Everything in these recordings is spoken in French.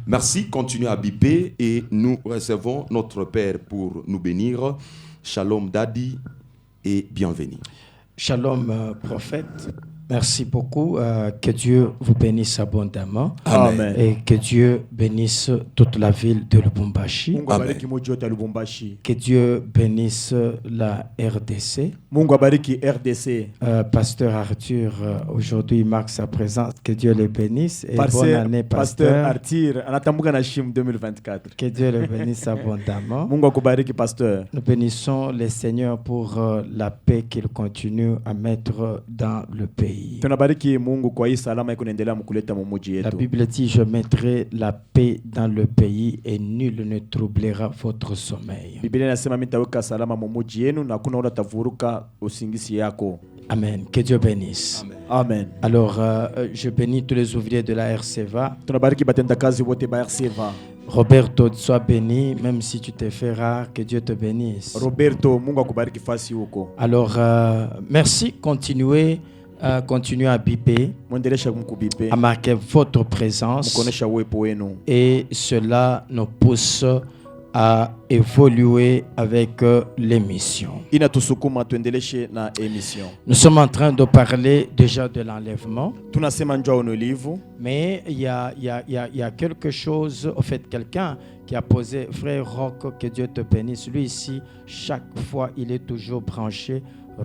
Merci, continuez à biper et nous recevons notre Père pour nous bénir. Shalom Daddy et bienvenue. Shalom prophète, merci beaucoup. Que Dieu vous bénisse abondamment. Amen. Et que Dieu bénisse toute la ville de Lubumbashi. Amen. Que Dieu bénisse la RDC. Pasteur Arthur, aujourd'hui marque sa présence. Que Dieu le bénisse. Et bonne année, Pasteur Arthur. Que Dieu le bénisse abondamment. Pasteur. Nous bénissons le Seigneur pour la paix qu'il continue à mettre dans le pays. La Bible dit, je mettrai la paix dans le pays et nul ne troublera votre sommeil. Amen. Que Dieu bénisse. Amen. Alors, je bénis tous les ouvriers de la RCVA. Roberto, sois béni, même si tu te fais rare, que Dieu te bénisse. Roberto, Mungu akubariki fasi huko. Alors, merci, continuez à biper, à marquer votre présence, et cela nous pousse à évoluer avec l'émission. Nous sommes en train de parler déjà de l'enlèvement. Mais il y a quelque chose, en fait, quelqu'un qui a posé, frère Rock, que Dieu te bénisse. Lui ici, chaque fois, il est toujours branché.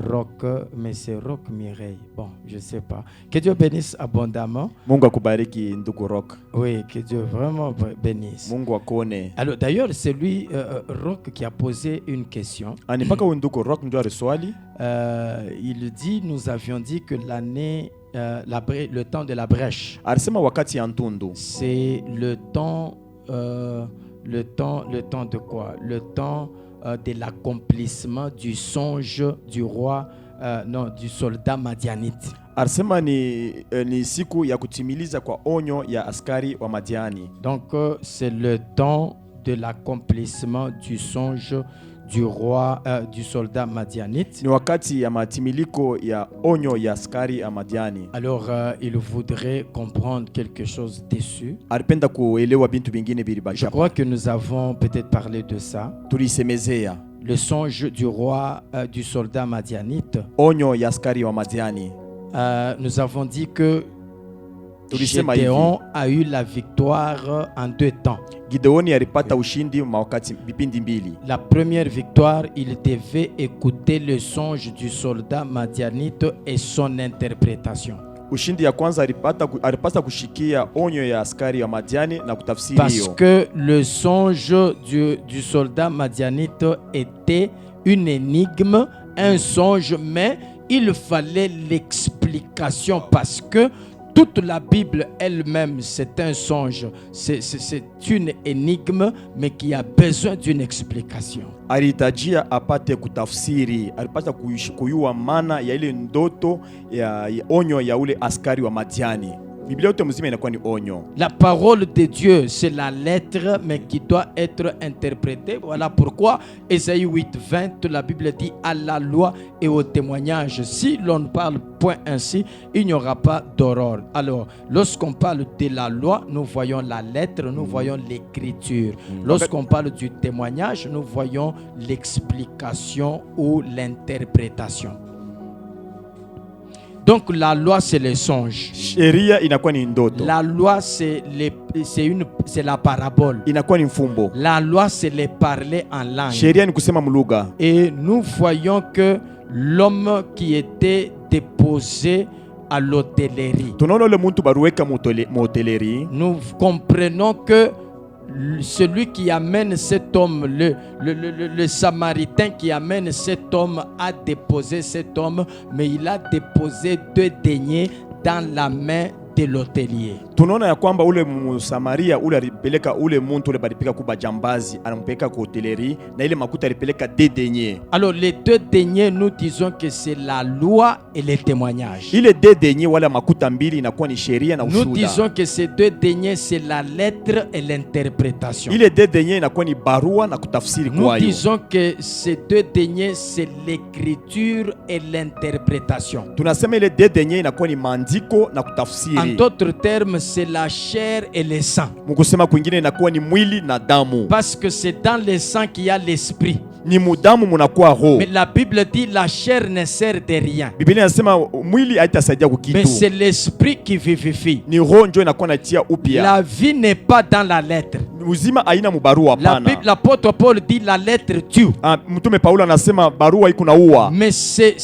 Rock, mais c'est Rock Mireille. Bon, je ne sais pas. Que Dieu bénisse abondamment. Mungu akubariki ndugu Rock. Oui, que Dieu vraiment bénisse. Mungu akone. Alors d'ailleurs, c'est lui, Rock, qui a posé une question. Il dit, nous avions dit que l'année, le temps de la brèche, c'est le temps de quoi? Le temps de l'accomplissement du songe du roi, du soldat madianite. Arsema ni siku ya kutimiliza kwa onyo ya askari wa Madiani. Donc c'est le temps de l'accomplissement du songe du roi, du soldat madianite. Ni wakati ya matimiliko ya onyo ya askari ya Madiani. Alors il voudrait comprendre quelque chose dessus. Alipenda kuelewa bintu bingine bili Je crois que nous avons peut-être parlé de ça. Tulisemezea le songe du roi, du soldat madianite. Onyo ya askari wa Madiani. Nous avons dit que Gédéon a eu la victoire en 2 temps. Gideoni alipata ushindi mawakati vipindi mbili. La première victoire, il devait écouter le songe du soldat madianite et son interprétation. Ushindi ya kwanza alipata kushikia onyo ya askari ya Madiani na kutafsiri hiyo. Parce que le songe du soldat madianite était une énigme, un songe, mais il fallait l'explication parce que toute la Bible elle-même, c'est un songe, c'est une énigme, mais qui a besoin d'une explication. Alihitajia apate kutafsiri, alipata kuyua maana ya ile ndoto ya onyo ya ule askari wa Madiani. Biblia yote mzima inakuwa ni onyo. La parole de Dieu, c'est la lettre, mais qui doit être interprétée. Voilà pourquoi Ésaïe 8:20, la Bible dit à la loi et au témoignage. Si l'on ne parle point ainsi, il n'y aura pas d'aurore. Alors, lorsqu'on parle de la loi, nous voyons la lettre, nous voyons l'écriture. Lorsqu'on parle du témoignage, nous voyons l'explication ou l'interprétation. Donc la loi c'est le songe. Sheria inakuwa ni ndoto. La loi c'est la parabole. Inakuwa ni mfumbo. La loi c'est les parler en langue. Sheria ni kusema mlugha. Et nous voyons que l'homme qui était déposé à l'hôtellerie. Tunaona le muntu baruweka motellerie. Nous comprenons que celui qui amène cet homme, le Samaritain qui amène cet homme a déposé cet homme, mais il a déposé 2 deniers dans la main de l'hôtelier. Tunaona ya kwamba ule Msamaria ule alipeleka ule muntu ule balipika kuba jambazi anampeleka kwa hotellerie na ile makuta alipeleka 2 deniers. Alors les 2 deniers, nous disons que c'est la loi et les témoignages. Ile 2 deniers wala makuta mbili inakuwa ni sheria na ushuhuda. Nous disons que ces 2 deniers c'est la lettre et l'interprétation. Ile 2 deniers inakuwa ni barua na kutafsiri kwayo. Nous disons que ces 2 deniers c'est l'écriture et l'interprétation. Tunasema ile 2 deniers inakuwa ni maandiko na kutafsiri. En d'autres termes, c'est la chair et le sang. Mkusema kwingine inakuwa ni mwili na damu. Parce que c'est dans le sang qu'il y a l'esprit. Ni mudamu munakuwa roho. Mais la Bible dit la chair ne sert de rien. Biblia inasema mwili haitasaidia kukitu. Mais c'est l'esprit qui vivifie. Ni roho ndio inakuwa inatia upya. La vie n'est pas dans la lettre. Uzima haina mubarua hapana. L'apôtre Paul dit la lettre tue. Mtume Paulo anasema barua iko naua. Mais c'est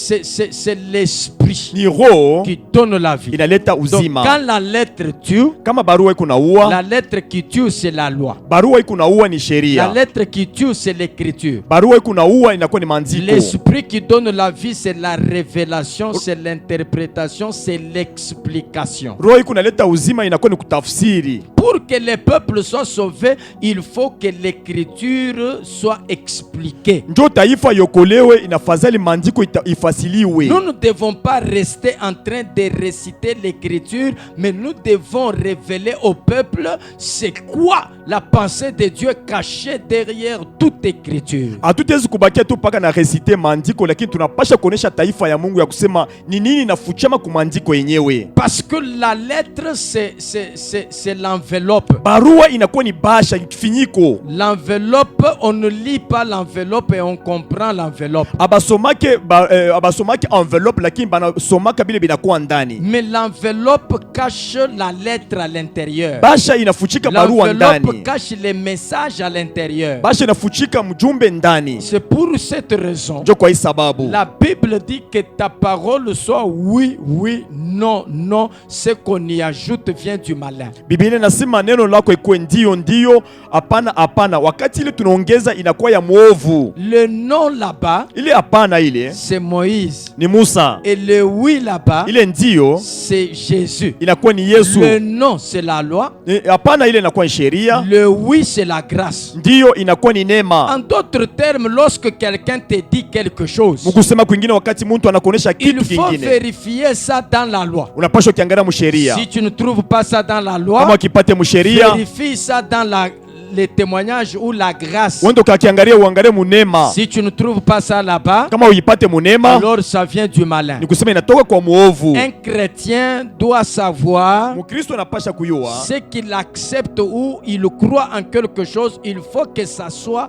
l'esprit Ni roho qui donne la vie. inaleta Donc uzima. quand la lettre tue, Kama barua iko naua, la lettre qui tue c'est la loi. barua iko naua ni La sheria. lettre qui tue c'est l'écriture. Barua iko naua inakuwa ni maandiko. L'esprit qui donne la vie c'est la révélation, c'est l'interprétation, c'est l'explication. Roho iko naleta uzima inakuwa ni kutafsiri. Pour que les peuples soient sauvés, il faut que l'écriture soit expliquée. Ndio taifa yokolewe inafadhali maandiko ifasiliwe. Nous ne devons pas rester en train de réciter l'écriture, mais nous devons révéler au peuple c'est quoi la pensée de Dieu cachée derrière toute écriture. Hatutaweza kubakia tu paka na resite maandiko, lakini tunapasha kuonesha taifa ya Mungu ya kusema ni nini nafuchama ku maandiko yenyewe. Parce que la lettre c'est l'enveloppe. Barua inakuwa ni basha kifinyiko. L'enveloppe, on ne lit pas l'enveloppe et on comprend l'enveloppe. Abasomake enveloppe lakini banasomaka bile binakuwa ndani. Mais l'enveloppe cache la lettre à l'intérieur. Basha inafuchika barua ndani. L'enveloppe cache les messages à l'intérieur. Basha inafuchika mjumbe ndani. C'est pour cette raison. Ndio kwa hii sababu La Bible dit que ta parole soit oui, oui, non, non. Ce qu'on y ajoute vient du malin. Biblia inasema neno lako ikuwe ndio ndio, hapana hapana. Wakati ile tunaongeza inakuwa ya mwovu. Le non là-bas, Ile hapana ile c'est Moïse. ni Musa. Et le oui là-bas, Ile ndio c'est Jésus. inakuwa ni Yesu. Le non, c'est la loi. Hapana ile inakuwa ni sheria. Le oui, c'est la grâce. Ndio inakuwa ni neema. En d'autres termes, lorsque quelqu'un te dit quelque chose, Mkusema kwingine wakati mtu anakuonesha il kitu faut kingine, vérifier ça dans la loi. unapaswa ukiangalia msheria. Si tu ne trouves pas ça dans la Kama loi, ukipate msheria, vérifie ça dans les témoignages ou la grâce. wende ukakiangalia uangalie munema. Si tu ne trouves pas ça là-bas, Kama uipate munema, alors ça vient du malin. ni kusema inatoka kwa muovu. Un chrétien doit savoir Mkristo anapasha kuyua ce qu'il accepte ou il croit en quelque chose, il faut que ça soit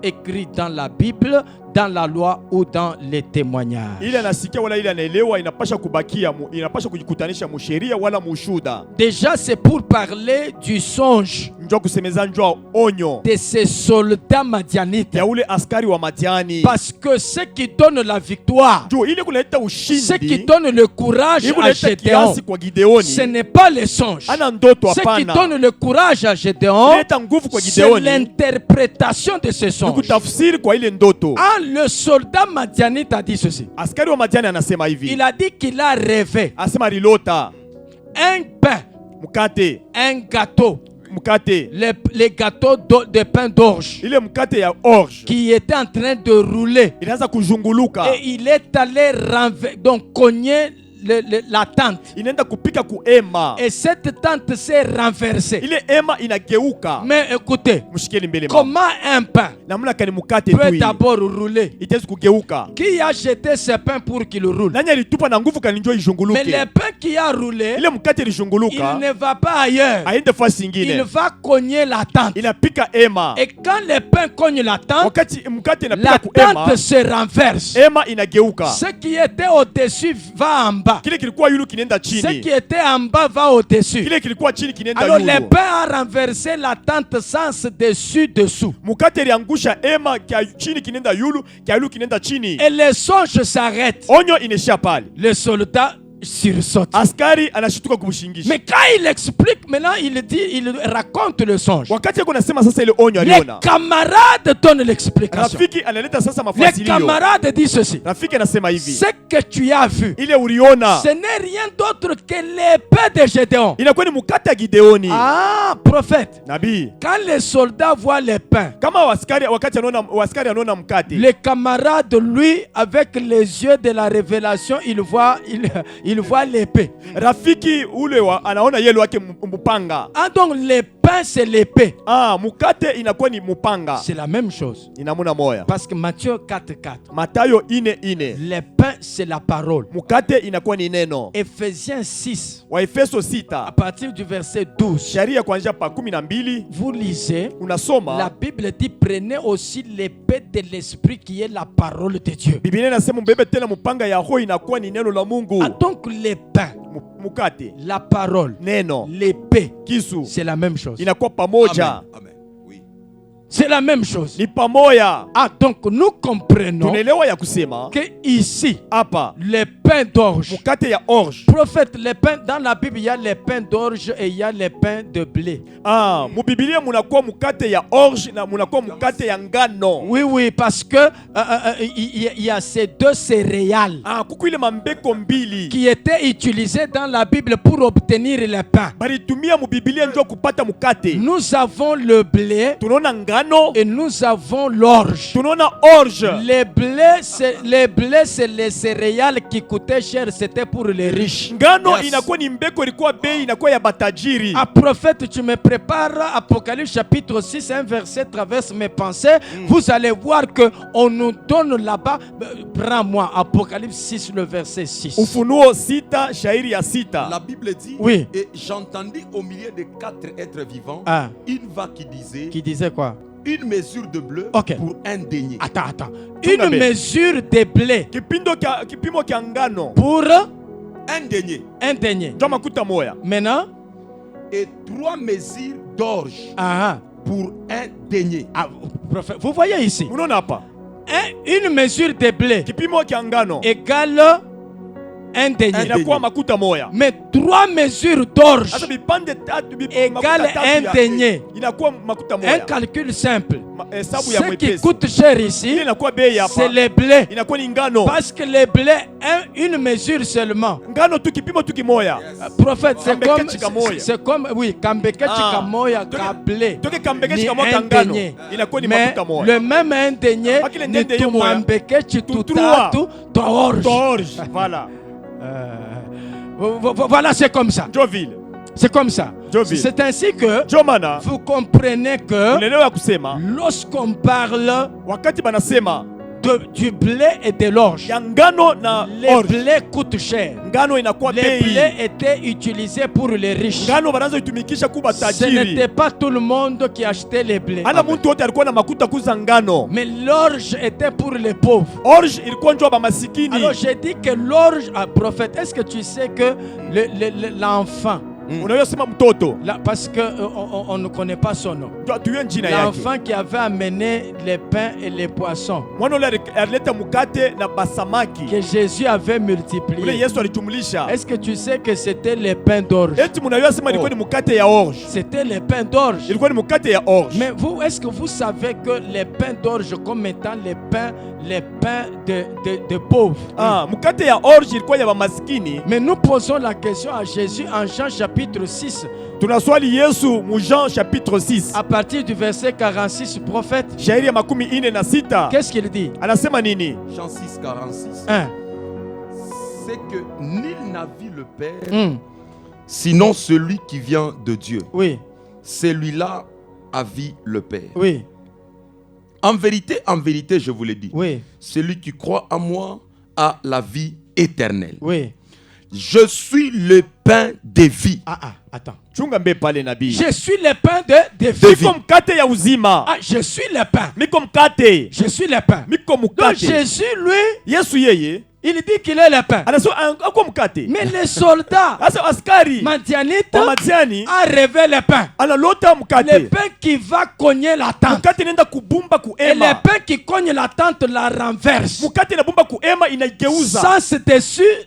écrit dans la Bible, dans la loi ou dans les témoignages. ile anasikia wala ile anaelewa, inapasha kubakia inapasha kujikutanisha musheria wala mushuda. Déjà, c'est pour parler du songe Njoo kusemeza njoo onyo de ces soldats madianites. ya ule askari wa Madiani. Parce que ce qui donne la victoire, Njoo ile kuleta ce qui ushindi, donne le courage ile à kuleta Gédéon, kiasi kwa Gideoni. ce n'est pas le songe. Ana ndoto Ce qui hapana. donne le courage à Gédéon, Ileta nguvu kwa c'est Gideoni. l'interprétation de ce Ni songe. kutafsiri kwa ile ndoto. Ah, le soldat madianite a dit ceci. Askari wa Madiani anasema hivi. Il a dit qu'il a rêvé Asema rilota un pain, mkate, un gâteau, mkate. les gâteaux de pain d'orge Ile mkate ya orge qui était en train de rouler. inaanza kuzunguluka. Et il est allé donc cogner la tente. Inaenda kupika kuema. Et cette tente s'est renversée. Ile ema inageuka. Mais écoutez, Mshikeni mbele mama. comment un pain Namna kani mkate peut tu d'abord rouler? itaweza kugeuka. Qui a jeté ce pain pour qu'il roule? Nani alitupa na nguvu kani njoo Mais izunguluke. le pain qui a roulé, Ile mkate il ilizunguluka ne va pas ailleurs. aende fasi Il nyingine. va cogner la tente. Inapika ema. Et quand le pain cogne la tente, Wakati mkate inapika la kuema, tente se renverse. ema inageuka. Ce qui était au-dessus va en bas. Kile kilikuwa yulu kinaenda Ce chini. qui était en bas va au-dessus. Kile kilikuwa chini kinaenda Alors le yulu. pain a renversé la tente sens dessus-dessous. Mkate iliangusha ema kia chini kinaenda yulu, kia yulu kinaenda chini. Et le songe s'arrête. Onyo inaishia pale. Le soldat sursaute. Askari anashituka kumshingisha. Mais quand il explique, maintenant il raconte le songe. Wakati yako nasema sasa ile onyo Les aliona. camarades donnent l'explication. Rafiki analeta sasa Les mafasilio. camarades disent ceci. Rafiki anasema hivi. Ce que tu as vu, Ile uliona ce n'est rien d'autre que l'épée de Gédéon. inakuwa ni mkate ya Gideoni. Ah, prophète. Nabii. Quand les soldats voient les pains, Kama wakati anaona mkate. les camarades, lui, avec les yeux de la révélation, il voit l'épée. Rafiki ule anaona yelo wake mpanga. Ah, donc l'épée pain, c'est l'épée. Mukate inakuwa ni mupanga. C'est la même chose. Inamuna moya. Parce que Matthieu 4:4. Matayo ine. Le pain, c'est la parole. Mukate inakuwa ni neno. Ephésiens 6. Waefeso À 6. partir du verset 12. Sharia kuanzia pa 12. Vous lisez. Unasoma. La Bible dit prenez aussi l'épée de l'esprit qui est la parole de Dieu. Biblia inasema mbebe tena mupanga ya roho inakuwa ni neno la Mungu. Ah, donc les pains, Mukate, la parole, neno, l'épée, kisu c'est la même chose. inakuwa pamoja. Amen. Amen. Oui. C'est la même chose. Ni pamoja. Ah, donc nous comprenons Tunaelewa ya kusema que ici, hapa les pains d'orge, mukate ya orge. prophète, les pains, dans la Bible, il y a les pains d'orge et il y a les pains de blé. Mu Biblia munakuwa mukate ya orge na munakuwa mukate ya ngano. Oui, oui, parce que il y a ces deux céréales Kuku ile mambeko mbili qui étaient utilisées dans la Bible pour obtenir le pain. balitumia mu Biblia ndio kupata mukate. Nous avons le blé Tunaona ngano et nous avons l'orge. tunaona orge. Les blés, c'est les céréales qui coûtaient cher, c'était pour les riches. Ngano Yes. inakuwa ni mbeko ilikuwa bei inakuwa ya batajiri. À prophète, tu me prépares Apocalypse chapitre 6, un verset traverse mes pensées. Vous allez voir que on nous donne là-bas. Prends-moi Apocalypse 6, le verset 6. Ufunuo 6 shairi ya 6. La Bible dit, Oui. et j'entendis au milieu de 4 êtres vivants Ah. une voix qui disait, Qui disait quoi? une mesure de bleu Ok. pour un denier. Attends. Tunga Une be. mesure de blé Kipimo kya ngano pour Un denier. un denier. ndio makuta moya. Maintenant, Et 3 mesures d'orge pour un denier. ah, prophète, vous voyez ici, Unaona hapa une mesure de blé kipimo kya ngano égale un denier. inakuwa makuta moya. Mais 3 mesures d'orge, Sasa vipande tatu Égale un denier. inakuwa makuta un moya. calcul simple. Hesabu ya Ce qui mwepesi. coûte cher Ile ici, inakuwa bei hapa. c'est le blé. Inakuwa ni ngano. Parce que le blé, une mesure seulement. Ngano tu kipimo tu kimoya. Prophète, Kambeke chikamoya. c'est comme, oui, kambeke chikamoya Toke- ka blé. toke kambeke Ni chikamoya un ngano. denier. Inakuwa ni Mais makuta moya. le même un denier, Bakile ni ndende moya. tumambeke Tutrua. chitutatu torge. Orge. Voilà. Voilà, c'est comme ça. Joville. C'est comme ça. Joville. C'est ainsi que Jomana. vous comprenez que Unaelewa kusema lorsqu'on parle wakati banasema du blé et de l'orge, ya ngano na les orge. blés coûtent cher. Ngano inakuwa Les bei. blés étaient utilisés pour les riches. Ngano banaanza itumikisha kuba Ce n'était tajiri. pas tout le monde qui achetait les blés. Ana mtu wote alikuwa na makuta kuza ngano. Mais l'orge était pour les pauvres. Orge ilikuwa njoo ba masikini. Alors j'ai dit que l'orge, prophète, est-ce que tu sais que l'enfant, Unaweza sema mtoto. parce que on ne connaît pas son nom, Tuwe jina yake. l'enfant qui avait amené les pains et les poissons, Mwana ule alileta mkate na basamaki. que Jésus avait Ule multiplié. Yesu alijumlisha. Est-ce que tu sais que c'était les pains d'orge? Eti mnaweza sema ilikuwa ni mkate ya orge. C'était les pains d'orge. Ilikuwa ni mkate ya orge. Mais vous, est-ce que vous savez que les pains d'orge comme étant les pains de pauvres? Mkate ya orge ilikuwa ya maskini. Mais nous posons la question à Jésus en Jean chapitre 6, Tunaswali Yesu mu Jean chapitre 6. à partir du verset 46, prophète, Shairi ya 46. qu'est-ce qu'il dit? Anasema nini? Jean 6, 46. 1. C'est que nul n'a vu le Père, sinon celui qui vient de Dieu. Oui, Celui-là a vu le Père. oui, En vérité, je vous le dis, oui, celui qui croit en moi a la vie éternelle. oui. Je suis le pain de vie. Attends. Chunga mbe pale nabii. Je suis le pain de vie. Miko mkate ya uzima. Je suis le pain. Miko mkate. Je suis le pain. Miko Donc mkate. Jésus, lui, Yesu yeye il dit qu'il est le pain. anasema ako mkate. Mais les soldats Asa askari madianites wa Madiani a rêvé le pain. analota Le mkate. pain qui va cogner la tente. Mkate nenda kubumba Et le kuema. pain qui cogne la tente la renverse. Mkate inabumba kuema inaigeuza. Sens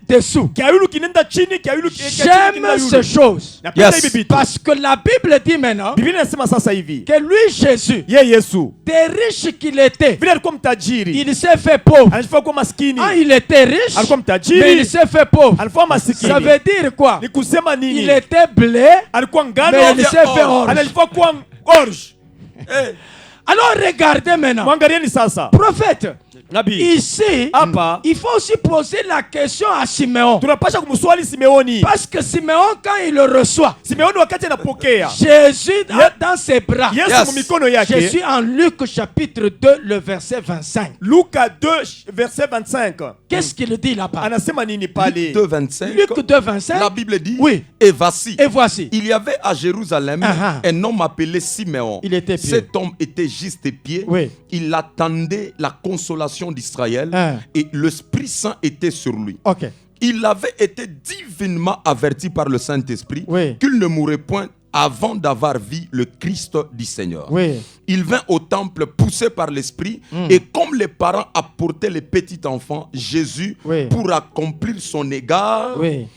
dessous. Kiayulu kinenda chini, kiayulu J'aime ces choses. Napenda Yes. hivi vitu. Parce que la Bible dit maintenant Biblia inasema sasa hivi. que lui, Jésus, Ye Yesu. des riches qu'il était, Vile alikuwa mtajiri. il s'est fait pauvre. Alifaa kuwa maskini. Il était riche, Alikuwa mtajiri. mais il s'est fait pauvre. Alikuwa masikini. Ça veut dire quoi? Ni kusema nini? Il était blé, Alikuwa ngano. mais il s'est fait orge. Alikuwa kuwa orge. Alors regardez maintenant. Mwangalieni sasa. Prophète, Nabii. Ici, Hapa il faut aussi poser la question à Simeon. tunapasha kumswali Simeoni. Parce que Simeon, quand il le reçoit, Simeoni wakati anapokea Jésus dans ses bras. Yesu mumikono Je yake. suis en Luc chapitre 2, le verset 25. Luka 2 verset 25. Qu'est-ce qu'il dit là-bas? Anasema nini pale? Luc 2, 25. Luc 2, 25. La Bible dit, Oui. et voici, Et voici. il y avait à Jérusalem un homme appelé Simeon. Il était pieux. Cet homme était juste pied. Oui. Il attendait la consolation d'Israël et l'Esprit Saint était sur lui. Ok. Il avait été divinement averti par le Saint-Esprit Oui. qu'il ne mourrait point avant d'avoir vu le Christ du Seigneur. Oui. Il vint au temple poussé par l'Esprit et comme les parents apportaient les petits enfants, Jésus, Oui. pour accomplir son égard, Oui.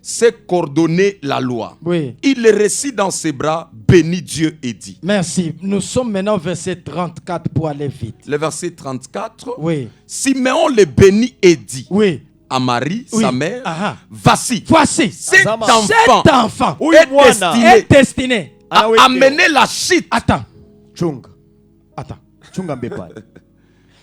s'est coordonné la loi. Oui. Il les récit dans ses bras, bénit Dieu et dit. Merci. Nous sommes maintenant au verset 34 pour aller vite. Le verset 34. Oui. Simeon les bénit et dit Oui. à Marie, Oui. sa mère, Aha. voici, Voici. cet enfant Cet enfant Oui, est mwana. destiné est destiné. à amener la chute. Attends. Chunga. Attends. Chunga mbepale.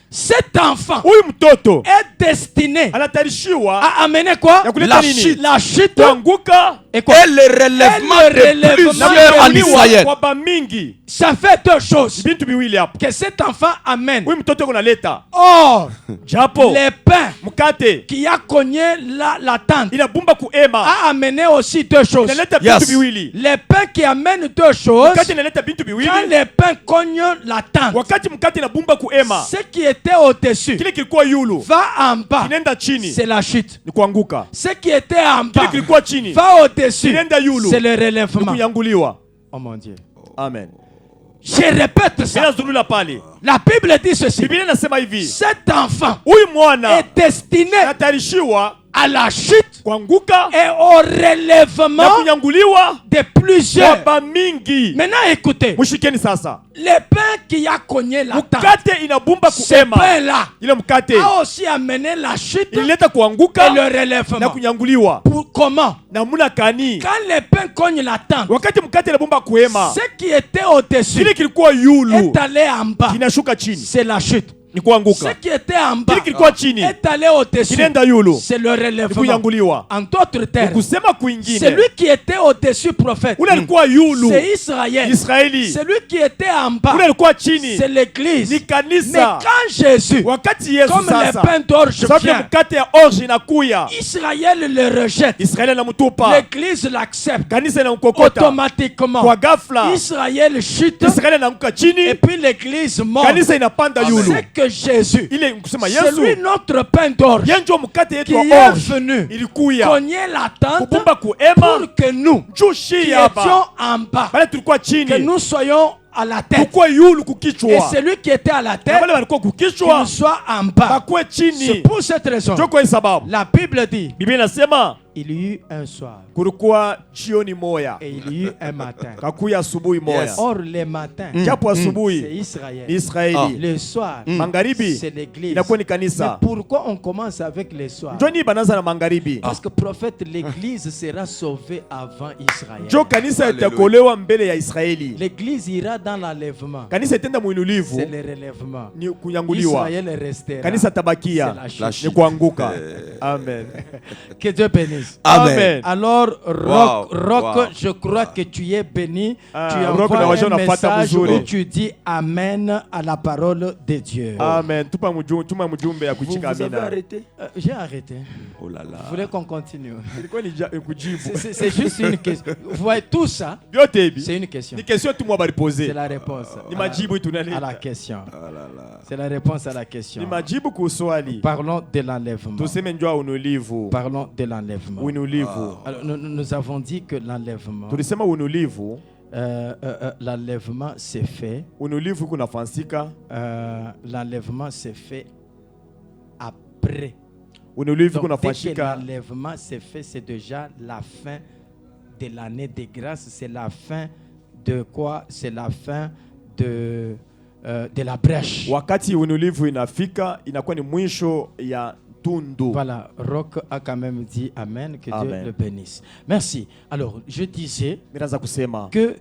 Cet enfant Huyu mtoto est destiné anatarishiwa à amener quoi? ya kuleta La nini? chute. La chute Kuanguka et quoi? Et le relèvement Et le de relèvement plusieurs de en lui, Israël. kwa bamingi. Ça fait deux choses Bintu biwili hapo. que cet enfant amène. Huyu mtoto kunaleta Or, japo les pains mkate qui a cogné la tente inabumba kuema a amené aussi deux choses. inaleta Yes. bintu biwili. Les pains qui amènent deux choses. Mkate inaleta bintu Quand biwili. les pains cognent la tente, Wakati mkate inabumba kuema, ce qui était au-dessus kile kilikuwa yulu va en bas. kinaenda chini C'est la chute. ni kuanguka. Ce qui était en Kile bas kilikuwa chini va au-dessus. kinaenda yulu C'est le ni relèvement. kuyanguliwa. Oh mon Dieu. Amen. Je répète ça. Ninazurula pale. La Bible dit ceci. Biblia inasema hivi. Cet enfant Huyu mwana est destiné anatarishiwa à la chute kuanguka et au na relèvement kunyanguliwa de kwa plusieurs. bamingi. Maintenant écoutez, Mushikeni sasa. les pains qui a cogné la tente, Mkate inabumba ce kuema. pain-là Ile mkate a aussi amené la chute et ilileta kuanguka le na relèvement. kunyanguliwa. Pour comment? Namuna kani? Quand les pains cognent la tente, Wakati mkate inabumba kuema, ce qui était au-dessus kile kilikuwa yulu est allé en bas. kinashuka chini. C'est la chute. Ni Ce kuanguka. qui était en bas Kile kilikuwa chini est allé au-dessus. kinaenda yulu. C'est le Ni relèvement. kuyanguliwa. En d'autres termes, Kusema kwingine. celui qui était au-dessus prophète, Ule alikuwa yulu. c'est Israël. Israeli. Celui qui était en bas, Ule alikuwa chini. c'est l'église. Ni Mais kanisa. quand Jésus, Wakati Yesu comme les sasa pains d'orge sababu vient, mkate ya orge inakuya, Israël le rejette. Israeli anamtupa, L'église l'accepte. kanisa inamkokota Automatiquement, kwa ghafla. Israël chute Israeli anaanguka et chini, puis l'église monte. kanisa inapanda yulu. C'est que Jésus, Ile kusema c'est lui Yesu notre pain d'orge, yeye ndio mkate yetu qui wa est orge venu ilikuya cogner la tente kubumba kuema pour que nous, jushi qui hapa étions en bas, bale tulikuwa que chini nous soyons à la tête. tukua yulu Et kukichwa celui qui était à la na tête, wale walikuwa qu'il kukichwa soit en bas. bakwe C'est chini. pour cette raison. Ndio kwa hii sababu La Bible dit, Biblia inasema il y eut un soir kulikuwa jioni moya et il y eut un matin. kakuya asubuhi moya. Yes. Or, le matin, Japo c'est asubuhi ni Israël. Israeli, Le soir, magharibi c'est l'église. inakuwa ni Mais kanisa. pourquoi on commence avec le soir? Njo ni banaanza na magharibi, Parce que prophète, l'église sera sauvée avant Israël. njo kanisa Hallelujah. itakolewa mbele ya Israeli. L'église ira dans l'enlèvement. Kanisa itenda C'est muinulivu le relèvement. ni kunyanguliwa, Israël restera. kanisa C'est tabakia la chute. La ni chute. kuanguka. Amen. Que Dieu bénisse. Amen. Alors, Rock, Wow, Rock, wow. je crois que tu es béni. Ah, Tu Rock, envoies unaweza un unapata message mzuri. où tu dis Amen à la parole de Dieu. Amen. Tuma mjumbe ya kuchika Vous avez amina. arrêté? J'ai arrêté. Oh là là. Vous voulez qu'on continue? Ilikuwa ni kujibu. C'est juste une question. Vous voyez tout ça, Vyote hivi c'est une question. ni question tu mwa C'est balipoze. la réponse Ni majibu à la tunaleta. question. Oh là là. C'est la réponse à la question. Ni majibu kuswali. Parlons de l'enlèvement. Tuseme njoo unulivu. Parlons de l'enlèvement. Unulivu. Alors, nous avons dit que l'enlèvement, Tulisema unulivu, l'enlèvement s'est fait. unulivu kunafansika. L'enlèvement s'est fait après. Unulivu Donc, dès que kunafanyika. l'enlèvement s'est fait, c'est déjà la fin de l'année des grâces. C'est la fin de quoi? C'est la fin de la brèche. Wakati unulivu inafika inakuwa ni mwisho ya tundu. Voilà, Rock a quand même dit Amen, que Amen. Dieu le bénisse. Merci. Alors, je disais Miraza kusema que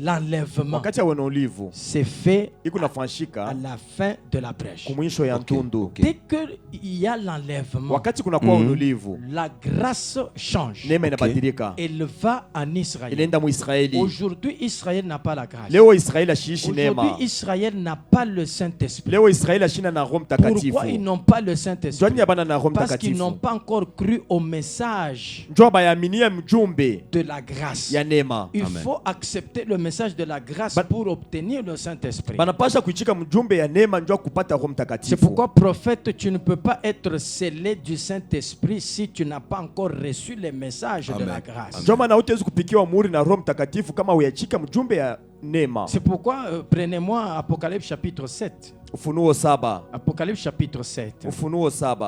l'enlèvement wakati ya ulivu c'est fait iko à nafanyika la fin de la brèche. kumwisho ya ntundu. Dès qu'il y a l'enlèvement, Wakati kuna kwa ulivu la grâce change. neema inabadilika, Elle va en Israël. inaenda mu Israeli. Aujourd'hui, Israël n'a pas la grâce. Leo Israeli ashiishi neema. Aujourd'hui, Israël n'a pas le Saint-Esprit. Leo Israeli ashina na Roho Mtakatifu. Pourquoi ils n'ont pas le Saint-Esprit? Njoni yabana na Roho Parce qu'ils n'ont Mtakatifu. pas encore cru au message Njoo bayaminia mjumbe de la grâce. ya neema. Il Amen. faut accepter le message de la grâce pour obtenir le Saint-Esprit. Banapasha kuichika mjumbe ya neema njoo kupata Roho C'est Mtakatifu. pourquoi, prophète, tu ne peux pas être scellé du Saint-Esprit si tu n'as pas encore reçu le message de Amen. la grâce. Njoo maana hutaweza kupikiwa muhuri na Roho Mtakatifu kama huyachika mjumbe ya neema. C'est pourquoi, prenez-moi Apocalypse chapitre 7. Ufunuo 7. Apocalypse chapitre 7. Ufunuo 7.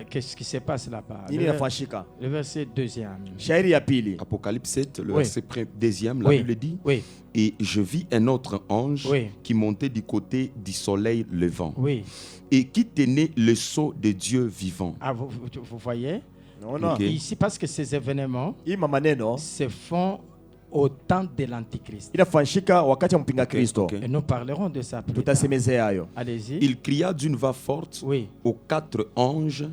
Qu'est-ce qui se passe là-bas? Nini inafanyika? Le verset 2e. Shairi ya pili. Apocalypse 7, le Oui. verset deuxième, la Oui. Bible dit Oui, et je vis un autre ange Oui. qui montait du côté du soleil levant oui. et qui tenait le sceau de Dieu vivant. Ah, vous voyez? Naona Ok. Ici, parce que ces événements hii maneno se font au temps de l'Antichrist. inafanyika wakati ya mpinga Kristo. ok. Et nous parlerons de ça plus tard. Tutasemezea hayo. Allez-y. Il cria d'une voix forte Oui. aux 4 anges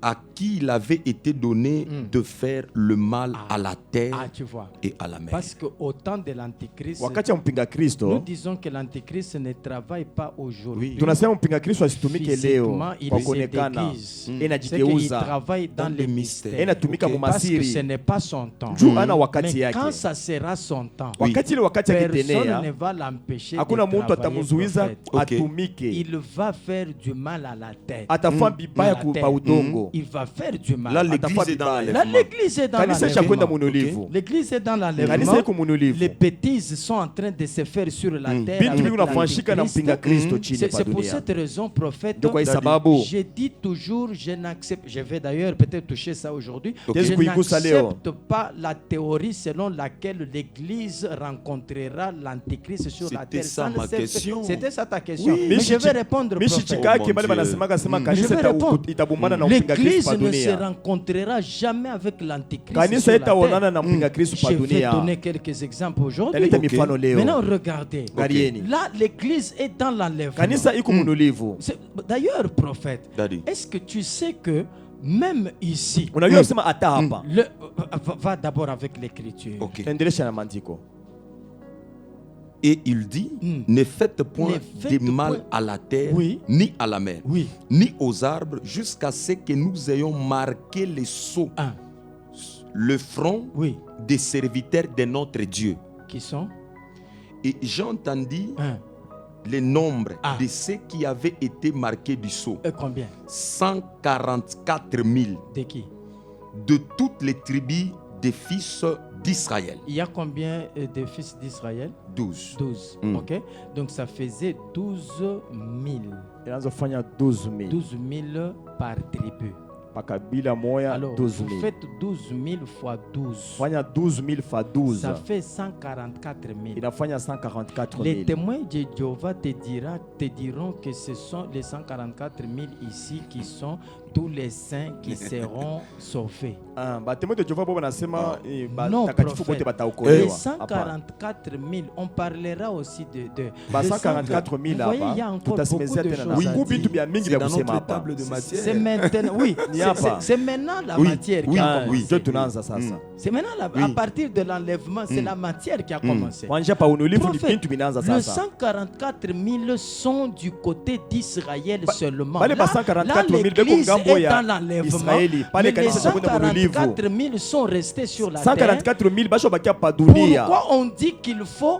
à qui il avait été donné de faire le mal à la terre Ah, tu vois. et à la mer. Parce qu'au temps de l'Antichrist, Wakati ya mpinga nous Kristo disons que l'Antichrist ne travaille pas aujourd'hui. Oui. tunasema mpinga Kristo asitumike leo Physiquement, il kwa se kuonekana, déguise. C'est qu'il inajigeuza, travaille dans les mystères. inatumika mu Parce que ce masiri n'est pas son temps. juu ana wakati Mais quand yake. ça sera son temps, Wakati ile wakati personne ne akitenea, va l'empêcher de hakuna mtu travailler, atamuzuiza prophète. Ok. atumike. Il va faire du mal à la tête. Atafanya vibaya À la kupa terre. udongo. Il va faire du mal. Là, l'église Atafanya est dans vibaya. Là, l'enlèvement. l'église est dans Kanisa ishakwenda l'enlèvement. munulivu. L'église est dans Kanisa l'enlèvement. iko munulivu. Les bêtises sont en train de se faire sur la terre. Bintu avec vingi unafanyika na mpinga l'Antichrist. Kristo chini pa C'est pour dunia. cette raison, prophète, Ndio kwa hii sababu je dis toujours, je n'accepte, je vais d'ailleurs peut-être toucher ça aujourd'hui, Ok. je Kuigusa leo. n'accepte pas la théorie selon laquelle l'Église rencontrera l'Antichrist sur la C'était terre. ça ne ma se fait- question. C'était ça ta question. Oui. Mais je Mishi vais répondre, Mishi prophète. chikake Oh, mon bali Dieu. banasemaga sema Je kanisa vais répondre. itabumbana na mpinga Kristo L'Église pa ne se dunia. rencontrera jamais avec l'Antichrist Kanisa sur la itaonana terre. na mpinga Kristo pa Je vais dunia. donner quelques exemples aujourd'hui. Taleta Ok. mifano leo. Maintenant, regardez. Angalieni. Là, l'église est dans l'enlèvement. Kanisa iko munulivu. D'ailleurs, prophète, Daddy. est-ce que tu sais que même ici, Unajua kusema hata hapa. va d'abord avec l'écriture. Ok. Endelesha na maandiko. Et il dit, ne faites point Ne faites de mal point- à la terre, Oui. ni à la mer, Oui. ni aux arbres, jusqu'à ce que nous ayons marqué les sceaux, Un. le front Oui. des serviteurs de notre Dieu. Qui sont Et j'entendis un. le nombre Ah. de ceux qui avaient été marqués du sceau. Et combien 144 000 De qui de toutes les tribus des fils d'Israël. Il y a combien de fils d'Israël 12. 12. Mm. Ok. Donc ça faisait 12 000. Inazofanya 12,000. 12 000 par tribu. Makabila moya Alors, 12,000. vous faites 12 000 fois 12. Fanya 12,000 fois 12. Ça fait 144 000. Inafanya 144 Les 000. témoins de Jéhovah te diront que ce sont les 144 000 ici qui sont tous les saints qui seront sauvés. Ah, batemwe de Jehova bo banasema Non, batakatifu prophète. bote bataokolewa. Les Hapana. 144 000, on parlera aussi de Ba les 144 000 Vous voyez, il y a hapa encore beaucoup tutasemezea de tena na choses à vitu dire. vya mingi C'est vya dans kusema notre hapa. table de matière. C'est maintenant, oui, Ni hapa. c'est maintenant la Oui, matière oui, qui a Ah, commencé. ndio tunaanza sasa. C'est maintenant, à partir de l'enlèvement, c'est la matière qui a commencé. Wanja pa unulivu ni Prophète, bintu binaanza le sasa. 144 000 sont du côté d'Israël seulement. Bale ba 144 000 beko l'église ngambo est ya dans l'enlèvement. Israeli. Pale Mais les kanisa chakwenda munulivu. 144 000 sont restés sur la terre. 144 000 basho bakia pa dunia. Pourquoi on dit qu'il faut...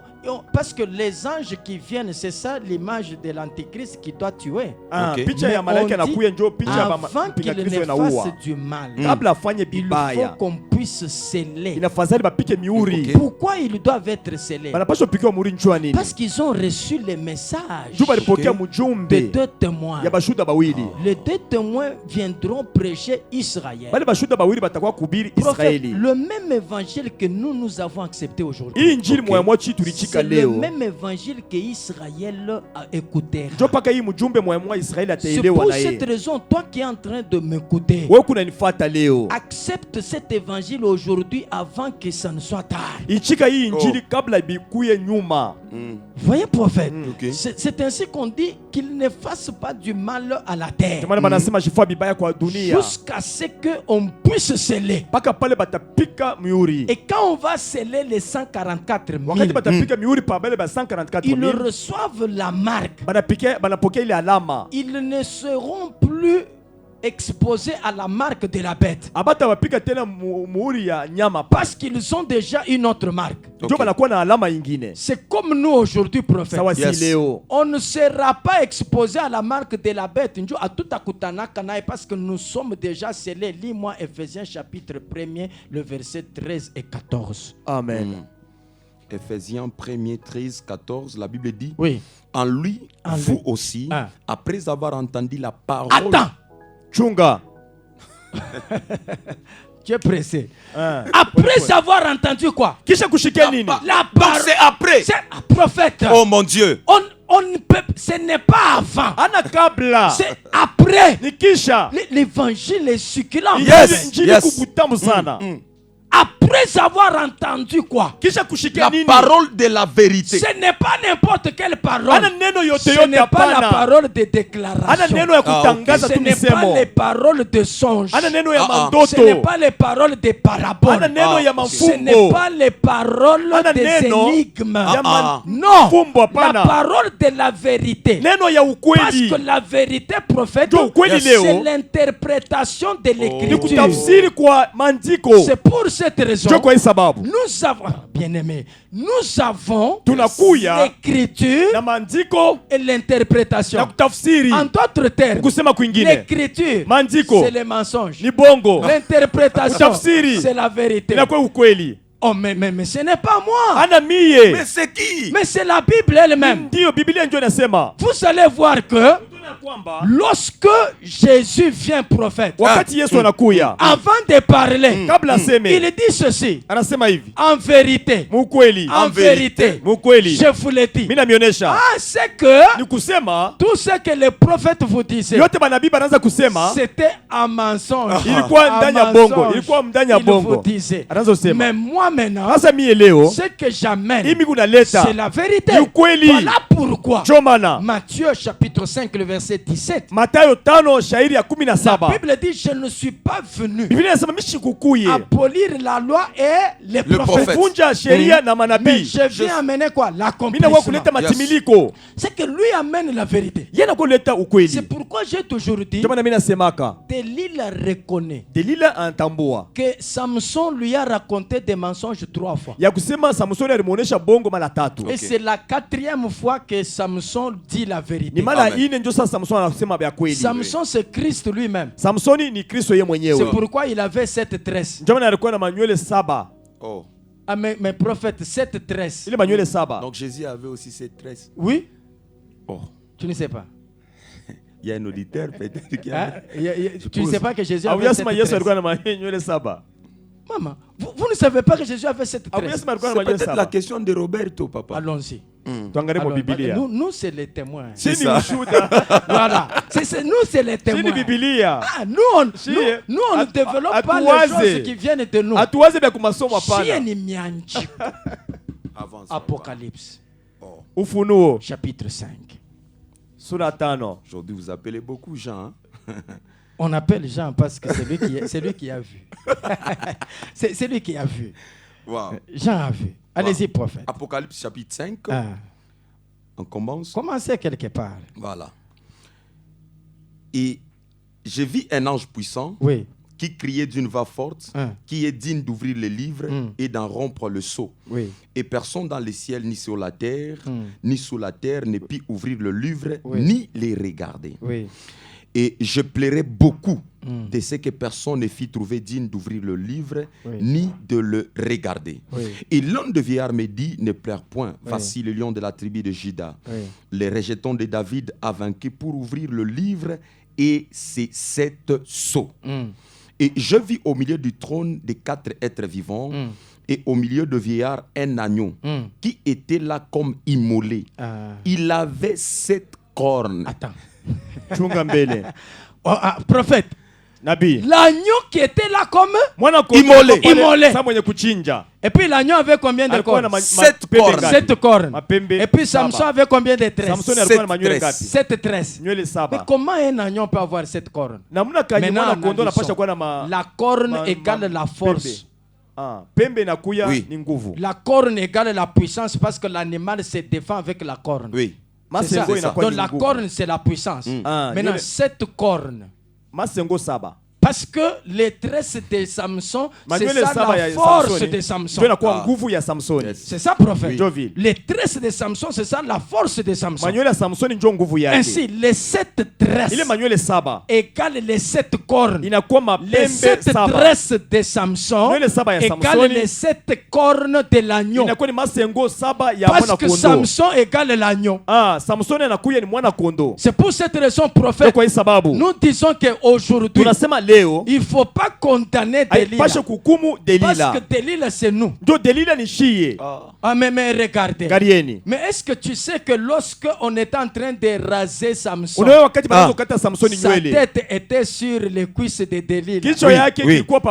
Parce que les anges qui viennent, c'est ça l'image de l'antichrist qui doit tuer. Ah, Ok. picha Mais ya on malaika dit, anakuya njoo picha ya avant mpinga qu'il Kristo ne inaua. fasse du mal, Kabla afanye il faut bibaya. qu'on puisse sceller. Inafadhali bapike miuri. Ok. Pourquoi ils doivent être scellés? Banapaswa pikiwa muri njua nini? Parce qu'ils ont reçu les messages Juu balipokea Ok. de mjumbe 2 témoins. ya bashuda bawili. Les 2 témoins viendront prêcher Israël. Bale bashuda bawili batakuwa kubiri Prophète, Israeli. le même évangile que nous avons accepté aujourd'hui. Hii injili Ok. moya mochi tulichika c'est le leo même évangile que Israël écoutera. njo mpaka hii mjumbe mwa Israeli C'est ataelewa pour na cette yeye. raison, toi qui es en train de m'écouter, Wewe kunanifuata leo, accepte cet évangile aujourd'hui avant que ça ne soit tard. ichika hii injili kabla bikuye nyuma. Voyez, prophète, Ok. c'est ainsi qu'on dit qu'il ne fasse pas du mal à la terre Ndio maana banasema jifua bibaya kwa dunia jusqu'à ce qu'on puisse sceller. mpaka pale batapika miuri. Et quand on va sceller les 144 Wakati 000, batapika miuri pa bale ba 144 ils 000 reçoivent la marque. banapokea ile alama. Ils ne seront plus exposés à la marque de la bête Abata bapika tena muuri ya nyama parce qu'ils ont déjà une autre marque. ndio banakuwa na alama ingine. C'est comme nous aujourd'hui, prophète. Sawa si Yes. leo On ne sera pas exposé à la marque de la bête Njo atuta kutana kanaye, parce que nous sommes déjà scellés. Lis-moi Ephésiens chapitre 1er, le verset 13 et 14. amen. Ephésiens 1er 13, 14, la Bible dit Oui. en lui, En vous lui. aussi, Ah. après avoir entendu la parole. Attends, Chunga. tu es pressé. Ah. Après avoir entendu quoi? Kisha kushikia nini? La Donc parole. c'est après. C'est prophète. Oh mon Dieu. On ne peut, ce n'est pas avant. Ana kabla. C'est après. Ni kisha. L'évangile est succulent. Yes. Injili Yes. kubutamu sana. Après avoir entendu quoi? Kisha kushikia La nini? parole de la vérité. Ce n'est pas n'importe quelle parole. Ana neno yote Ce yote n'est pas la hapana. parole de Ana déclaration. neno ya kutangaza Ce tu n'est pas misemo. les paroles de songe. Ana neno ya Ah, ah. Ce n'est mandoto. pas les paroles de paraboles. Ana neno ya Ce n'est mafumbo. pas les paroles Ana des neno énigmes. ya Ah, Non, mafumbo la hapana. parole de la vérité. Neno ya Parce ukweli. que la vérité, prophète, Ndio ukweli Yes. leo. c'est l'interprétation de Ni l'écriture. kutafsiri kwa maandiko. C'est pour cette raison, Ndio kwa hii sababu nous avons, bien aimé, nous avons tunakuya l'écriture na maandiko et na l'interprétation. kutafsiri. En d'autres termes, Kusema kwingine l'écriture, Maandiko. c'est le mensonge. ni bongo. L'interprétation, Tafsiri. c'est la vérité. Inakuwa ukweli. Oh, mais ce n'est pas moi. Ana mie. Mais c'est qui? Mais c'est la Bible elle-même. Ndio Biblia ndio inasema. Vous allez voir que lorsque Jésus vient prophète, Wakati Yesu anakuya, avant de parler, kabla aseme, il dit ceci. anasema hivi. En vérité, Mukweli. en vérité, Mukweli. je vous l'ai dit. Mimi namionyesha. Ah, c'est que Ni kusema tout ce que les prophètes vous disaient, yote manabii banaanza kusema c'était un mensonge. ilikuwa Un ndani ya bongo, mensonge. ilikuwa ndani ya Il vous bongo. disait. Anaanza kusema. Mais moi maintenant, Sasa mie leo ce que j'amène, imi kunaleta c'est la vérité. ni ukweli. Voilà pourquoi Ndio maana Matthieu chapitre 5, le verset 17. Mathayo 5 shairi ya La 17. Bible dit, je ne suis pas venu Biblia inasema mishikukuye abolir la loi et les Le prophètes. prophète. kuvunja sheria na Mais manabii. je viens amener quoi? Mimi nakuwa L'accomplissement. kuleta matimiliko. C'est que lui amène la vérité. Yeye anakuwa kuleta C'est ukweli. pourquoi j'ai toujours dit, Ndio maana mimi nasemaka Delilah reconnaît Delila anatambua que Samson lui a raconté des mensonges 3 fois. ya kusema Samsoni alimuonesha bongo mara 3. Et c'est la 4e fois que Samson dit la Ni vérité. mara Amen. ine ndio sasa Samsoni anasema ya kweli. Samson c'est Christ lui-même. Samsoni ni Kristo yeye C'est mwenyewe. pourquoi il avait 7 tresses. Ndio maana alikuwa na manywele 7. Oh. Ah, mes prophètes, 7 tresses. Ile manywele 7. Donc Jésus avait aussi ses tresses. Oui? Oh. Tu ne sais pas. Il y a un auditeur peut-être qui Hein? a... Tu ne sais pas que Jésus Au avait 7 yasema Yesu tresses. alikuwa na manywele 7. Maman, vous ne savez pas que Jésus avait 7 Au tresses. yasema alikuwa na C'est manywele peut-être la 7. question de Roberto, papa. Allons-y. Tuangalie Alors, kwa Biblia. nous c'est les témoins. C'est Sisi ça. ushuhuda. Voilà. Nous, c'est les Sisi témoins. Biblia. Ah, nous, on ne développe pas les Atuwaze. choses qui viennent de nous. Atuwaze vya kumasomo Chie hapana. ni mianchi. Avance. Apocalypse, Oh. Ufunuo chapitre 5. sura 5. Aujourd'hui, vous appelez beaucoup Jean. Hein? On appelle Jean parce que c'est lui qui a vu. c'est lui qui a vu. Wow. Jean a vu. Allez-y, prophète. Apocalypse chapitre 5. Ah. On commence. Commencez quelque part. Voilà. Et je vis un ange puissant Oui. qui criait d'une voix forte, qui est digne d'ouvrir les livres et d'en rompre le sceau. Oui. Et personne dans les ciels, ni sur la terre, ni sous la terre, ne put ouvrir le livre, Oui. ni les regarder. Oui. Et je plairais beaucoup de ce que personne ne fit trouver digne d'ouvrir le livre, Oui. ni de le regarder. Oui. Et l'un des vieillards me dit, ne pleure point, Oui. voici le lion de la tribu de Juda. Oui. Les rejetons de David a vaincu pour ouvrir le livre et ses 7 sceaux. Et je vis au milieu du trône des 4 êtres vivants, et au milieu de vieillard un agneau qui était là comme immolé. Il avait 7 cornes. Attends. Chunga mbele. Prophète. Nabii. L'agneau qui était là comme Immolé. Immolé. Sa mwenye kuchinja. Et puis l'agneau avait combien de Alikuwa na cornes? 7 cornes. 7 cornes. Mapembe Et puis Samson saba. avait combien de tresses? Samson alikuwa na manywele tresses. ngapi? 7 tresses. Nywele Mais saba. comment un agneau peut avoir 7 cornes? Namna kanye Maintenant, mwana kondo analysons. anapasha kuwa na ma La corne ma- égale ma- la force. Pembe inakuya Oui. ni nguvu. La corne égale la puissance parce que l'animal se défend avec la corne. Oui. C'est ça. Masengo inakuwa Donc ni la nguvu. corne, c'est la puissance. Maintenant, nywele- 7 cornes. Masengo saba. Parce que les tresses de Samson, c'est Manywele ça saba la ya force Samsoni. de Samson. Ndio inakuwa nguvu ya Samsoni. Yes. C'est ça, prophète. Joville. Les tresses de Samson, c'est ça la force de Samson. Manywele ya Samsoni ndio nguvu yake. Ainsi, les 7 tresses Ile manywele saba égale les 7 cornes. inakuwa Les mapembe 7 saba. tresses de Samson Nywele saba ya égale Samsoni les 7 cornes de l'agneau. inakuwa ni masengo saba ya Parce mwana que kondo. Samson égale l'agneau. Samsoni anakuya ni mwana kondo. C'est pour cette raison, Ndio prophète, kwa hii sababu nous disons qu'aujourd'hui, tunasema leo il ne faut pas condamner Delilah. haipashe kukumu Parce Delila. que Delilah, c'est nous. Ndio Delila ni shie. Ah, mais regardez. Garieni. Mais est-ce que tu sais que lorsque on était en train de raser Samson, Unawe wakati banaanza kukata Samsoni sa nywele. tête était sur les cuisses de Delilah. Kichwa Oui, yake oui. kilikuwa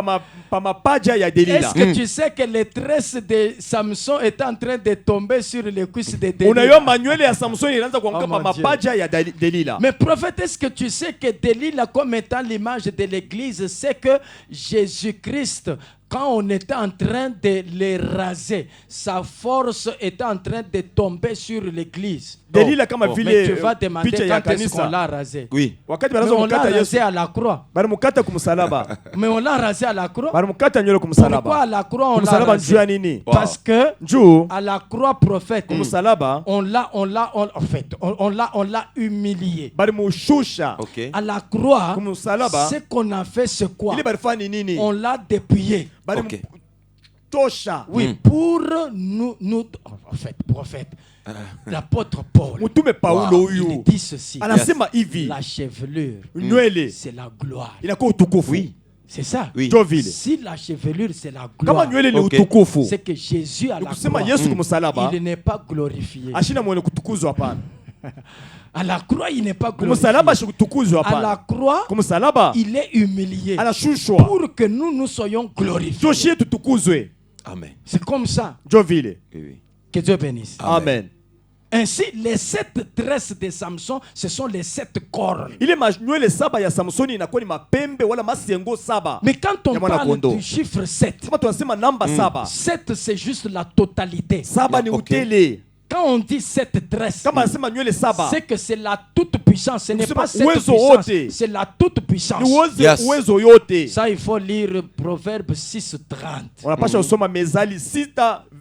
pa mapaja ya Delila. Est-ce que tu sais que les tresses de Samson étaient en train de tomber sur les cuisses de Delilah? Unayo manywele ya Samsoni inaanza kuanguka Oh, pa mon Dieu. mapaja ya Delila. Mais prophète, est-ce que tu sais que Delilah, comme étant l'image de l'église, c'est que Jésus-Christ, quand on était en train de les raser, sa force était en train de tomber sur l'église. Delila kama Mais vile tu vas demander picha ya quand est-ce qu'on kanisa. l'a rasé. Oui. Wakati Mais banaanza on l'a kumkata rasé Yesu, à la croix. balimukata kumsalaba. Mais on l'a rasé à la croix. Balimukata nywele Pourquoi à kumsalaba. la croix on l'a Kumsalaba rasé? njuu ya nini? Parce que Njuu à la croix, prophète, kumsalaba on l'a humilié. balimushusha. Ok. À la croix, Kumsalaba. ce qu'on a fait, c'est quoi? Ile balifanya nini? On l'a dépouillé. Balimutosha. Oui, pour nous, en fait, prophète, l'apôtre Paul, Mutume Paulo il huyu dit ceci. anasema hivi, La chevelure, nywele c'est la gloire. inakuwa utukufu. Oui. C'est ça. Oui. Jovile. Si la chevelure, c'est la Kama gloire, nywele ni Ok. utukufu, c'est que Jésus à la nikusema croix, Yesu kumsalaba il n'est pas glorifié. ashina mwenye kutukuzwa hapana. À la croix, il n'est pas Kumsalaba glorifié. ashikutukuzwa À la hapana. croix, Kumsalaba il est humilié anashushwa pour que nous soyons glorifiés. joshie tutukuzwe. Amen. C'est comme ça. Jo vile. Oui, oui. Que Dieu bénisse. Amen. Ainsi, les 7 tresses de Samson, ce sont les 7 cornes. Ile nywele saba ya Samsoni inakuwa ni mapembe wala masengo saba. Mais quand on Ya mwana parle kondoo. du chiffre 7, Kama tunasema namba saba, 7 c'est juste la totalité. saba ni Ok. utele. Quand on dit 7 tresses, Kama anasema nywele saba, c'est que c'est la toute puissance. Ce n'est Kusema pas cette uwezo puissance, wote. c'est la toute puissance. ni uwezo Yes. uwezo yote. Ça, il faut lire Proverbe 6:30 Unapasha usoma Mezali 6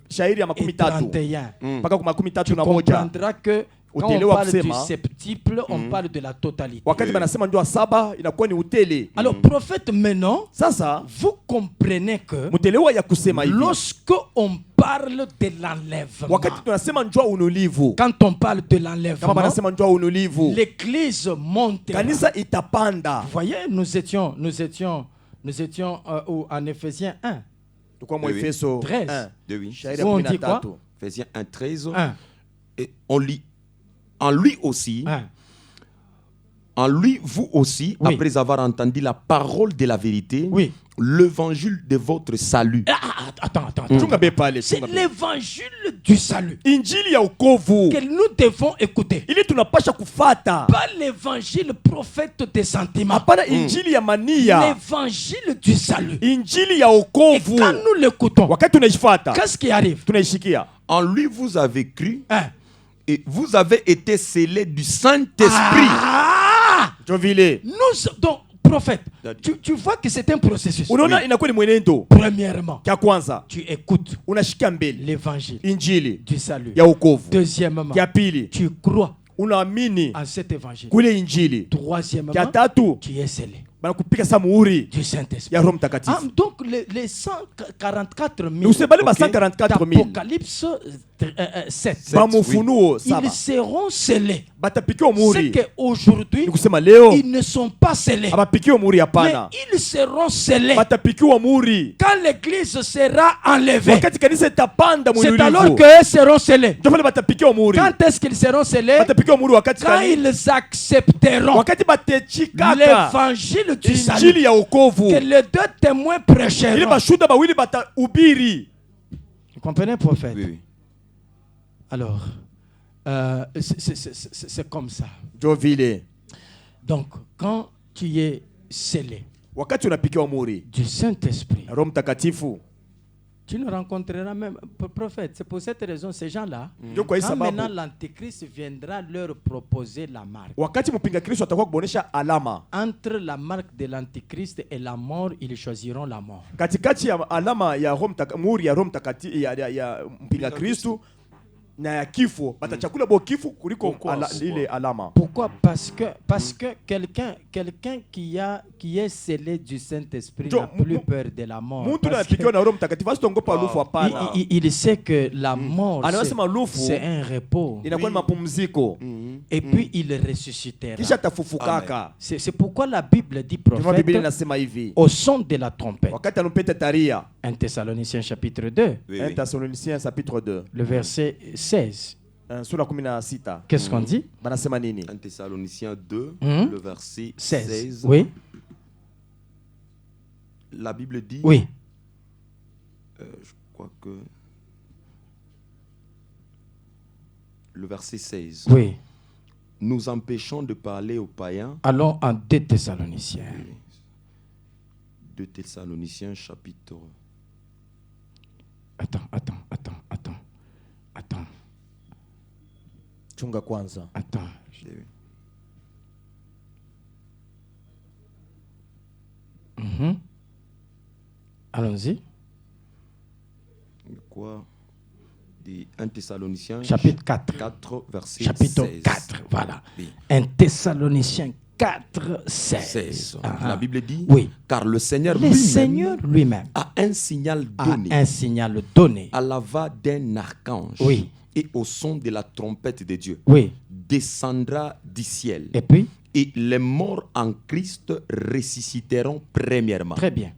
shairi ya et 30 31. mpaka kwa 31 na Tu moja. comprendras que quand on Utelewa parle du kusema, septuple, on parle de la totalité. Wakati banasema ndio saba inakuwa ni utele. Alors, prophète, maintenant, Sasa vous comprenez que mutelewa ya kusema hivi, lorsque on parle de l'enlèvement, wakati tunasema njoo unulivu, quand on parle de kama l'enlèvement, banasema njoo unulivu, l'église monte. kanisa itapanda. Vous voyez, nous étions en Éphésiens 1. Tukua Oui, oui. Efeso 13. 1 De oui. shairi ya Où on 13. dit quoi? Ephésiens 1, 13. 1. Et on lit. En lui aussi, 1. en lui, vous aussi, Oui. après avoir entendu la parole de la vérité, Oui. l'évangile de votre salut. Attends. Chunga be pale, C'est chunga be. l'évangile du salut Injili ya ukovu que nous devons écouter. ili tunapasha kufata, Pas l'évangile prophète des sentiments. hapana injili ya mania, L'évangile du salut. injili ya Et ukovu. quand nous l'écoutons, Wakati tunaishifata qu'est-ce qui arrive? tunaishikia, En lui, vous avez cru Hein? et vous avez été scellés du Saint-Esprit. Ah! jo vile Donc, prophète, tu vois que c'est un processus. unaona inakuwa ni mwenendo. Premièrement, Kya kwanza tu écoutes unashika mbele l'évangile injili du salut. ya ukovu, Deuxièmement, kya pili tu crois unaamini en cet évangile. kule injili, Troisièmement, kya tatu tu es scellé banakupika sa muhuri du Saint-Esprit. ya Roho Mtakatifu. Donc, les 144 000 Usibali ba Ok. 144 000 d'Apocalypse 7. Bamufunuo saba. Ils seront scellés. Batapikiwa C'est muhuri. qu'aujourd'hui, Ni kusema leo ils ne sont pas scellés. abapikiwa muhuri Mais hapana. ils seront scellés Batapikiwa muhuri. quand l'église sera enlevée. Wakati kanisa itapanda C'est mululivu. alors qu'eux seront scellés. Ndio pale batapikiwa muhuri. Quand est-ce qu'ils seront scellés? Batapikiwa muhuri wakati Quand kani? ils accepteront Wakati batechikaka l'évangile du salut injili ya wokovu. que les deux témoins Ile prêcheront. bashuda bawili batahubiri. Vous comprenez, prophète? Oui, oui. Alors, c'est comme ça. Ndio vile. Donc, quand tu es scellé Wakati unapikiwa muhuri du Saint-Esprit, Roho Mtakatifu, tu ne rencontreras même prophète. C'est pour cette raison, ces gens-là, ndio kwa hii quand maintenant sababu l'Antéchrist viendra leur proposer la marque, wakati mpinga Kristo atakuwa kubonesha alama entre la marque de l'Antéchrist et la mort, ils choisiront la mort. katikati ya alama ya muhuri ya Roho Mtakatifu ya mpinga Kristo na ya kifo, batachakula bo kifo kuliko ile alama. Pourquoi? Parce que quelqu'un qui est scellé du Saint-Esprit n'a plus peur de la mort. Mtu Parce anapikiwa que na Roho Mtakatifu asitongopa lufu hapana. il sait que la mort, Anasema lufu c'est un repos. inakuwa ni mapumziko. Et puis il ressuscitera. Kisha tafufukaka. C'est pourquoi la Bible dit, Ndio Biblia prophète, inasema hivi. au son de la trompette. Wakati anupeta taria. 1 Thessaloniciens chapitre 2, Oui, 1 oui. Thessaloniciens chapitre 2. le verset 16. Sura 16. Qu'est-ce qu'on dit? Banasema nini? 1 Thessaloniciens 2, Mhm. le verset 16. 16. Oui, La Bible dit, oui. Je crois que le verset 16. Oui. Nous empêchons de parler aux païens. Allons en 2 Thessaloniciens. 2 Thessaloniciens chapitre. Attends. Chunga kwanza. Attends. Mhm. Allons-y. Quoi? Des 1 Thessaloniciens Chapitre 4. 4 verset Chapitre 16. 4. Voilà. Oui. 1 Thessaloniciens 4, 16. 16. Ah, La Bible dit, oui. car le Seigneur Le lui-même Seigneur lui-même a un signal a donné un signal donné. à la voix d'un archange Oui. et au son de la trompette de Dieu. Oui. Descendra du ciel. Et puis, Et les morts en Christ ressusciteront premièrement. très bien.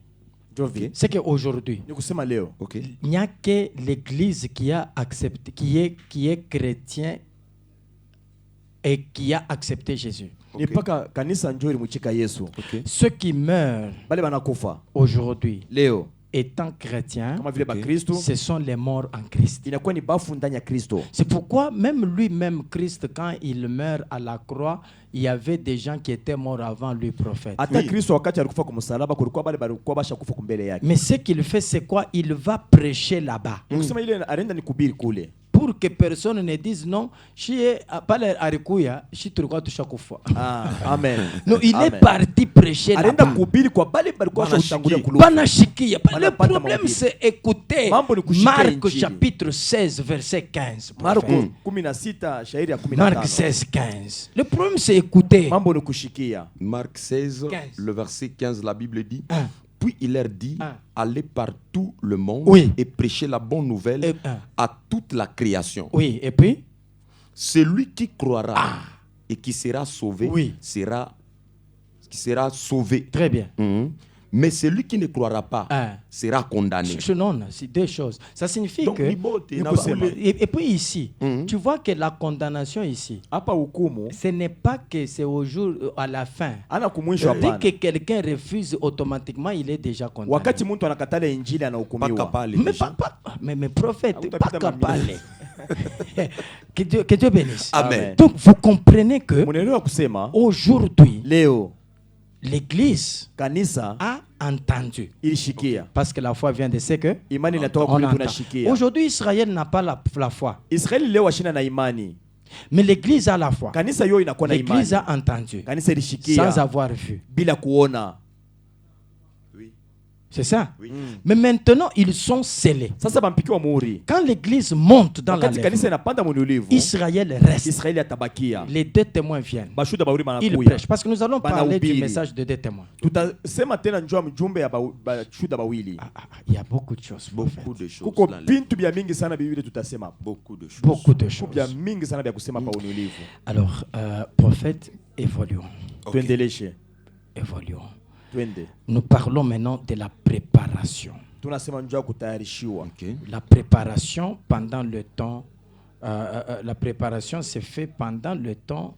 Jovi. C'est qu'aujourd'hui, Ni kusema leo. Ok. il n'y a que l'Église qui a accepté, qui est chrétien et qui a accepté Jésus. Ni paka kanisa njoo ilimuchika Yesu. Ok. Ceux qui meurent Bale banakufa. aujourd'hui Leo étant chrétiens, kama vile Ok. Bakristo ce sont les morts en Christ. inakuwa ni bafu ndani ya Kristo. C'est pourquoi même lui-même, Christ, quand il meurt à la croix, il y avait des gens qui étaient morts avant lui, prophète. Hata Oui. Kristo wakati alikufa kwa msalaba kulikuwa bale balikuwa bashakufa kumbele yake. Mais ce qu'il fait, c'est quoi? Il va prêcher là-bas. Ni kusema ile anaenda ni kubiri kule. Pour que personne ne dise non, pale alikuya, shi tulikuwa tushakufa. Amen. Non, il Amen. est parti prêcher Anaenda là-bas. kubiri kwa bale balikuwa Banashikia. washatangulia kulufa. Banashikia. Le Banapata problème, mahubiri. c'est écouter Mambo ni kushikia Marc injili. chapitre 16, verset 15. Marko prophète. 16 shairi ya Marc 15. 16, 15. Le problème, c'est écouter. Mambo ni kushikia. Marc 16, 15. le verset 15, la Bible dit, Un. puis il leur dit, Un. allez par tout le monde Oui. et prêchez la bonne nouvelle Et un. à toute la création. Oui, et puis, Celui qui croira et qui sera sauvé Oui. sera sauvé. très bien. Mhm. Mais celui qui ne croira pas Un. sera condamné. Non, c'est deux choses. Ça signifie Donc, que... libote, Niko na- sema. Et puis ici, Mhm. tu vois que la condamnation ici, Hapa hukumu ce n'est pas que c'est au jour, à la fin. ana kumwisho hapana. Dès que quelqu'un refuse, automatiquement, il est déjà condamné. Wakati mtu anakatala injili Pas anahukumiwa. capable Mais, déjà. mais prophète, Ah, pas qu'à parler. Que Dieu bénisse. Amen. Donc, vous comprenez que Munaelewa kusema aujourd'hui, leo l'Église kanisa a entendu. ilishikia. Parce que la foi vient de ce que Imani inatoka on kule entend. tunashikia. Aujourd'hui, Israël n'a pas la foi. Israeli leo washina na imani. Mais l'Église a la foi. Kanisa yo inakuwa na imani. L'Église a entendu. Kanisa Sans ilishikia avoir vu. bila kuona. C'est ça. Mais maintenant, ils sont scellés. Sasa bampikiwa muhuri. Quand l'église monte dans Wakati kanisa l'enlèvement, inapanda mulivu, Israël reste. Israeli atabakia. Les deux témoins viennent. Bashuda bawili Ils banakuya. prêchent. Parce que nous allons parler du Banahubiri. message de deux témoins. Tutasema tena njoo ya mjumbe ya bashuda bawili. Il y a beaucoup de choses. Beaucoup prophète. de choses. Kuko dans la- bintu bya mingi sana bibili tutasema. Beaucoup de choses. Beaucoup de Kuko bya choses. mingi sana bya kusema pa ulivu. Alors, prophète, évoluons. Ok. Tuendeleshe. Évoluons. Twende. Nous parlons maintenant de la préparation. Tunasema njoo ya kutayarishiwa. Ok. La préparation pendant le temps, la préparation se fait pendant le temps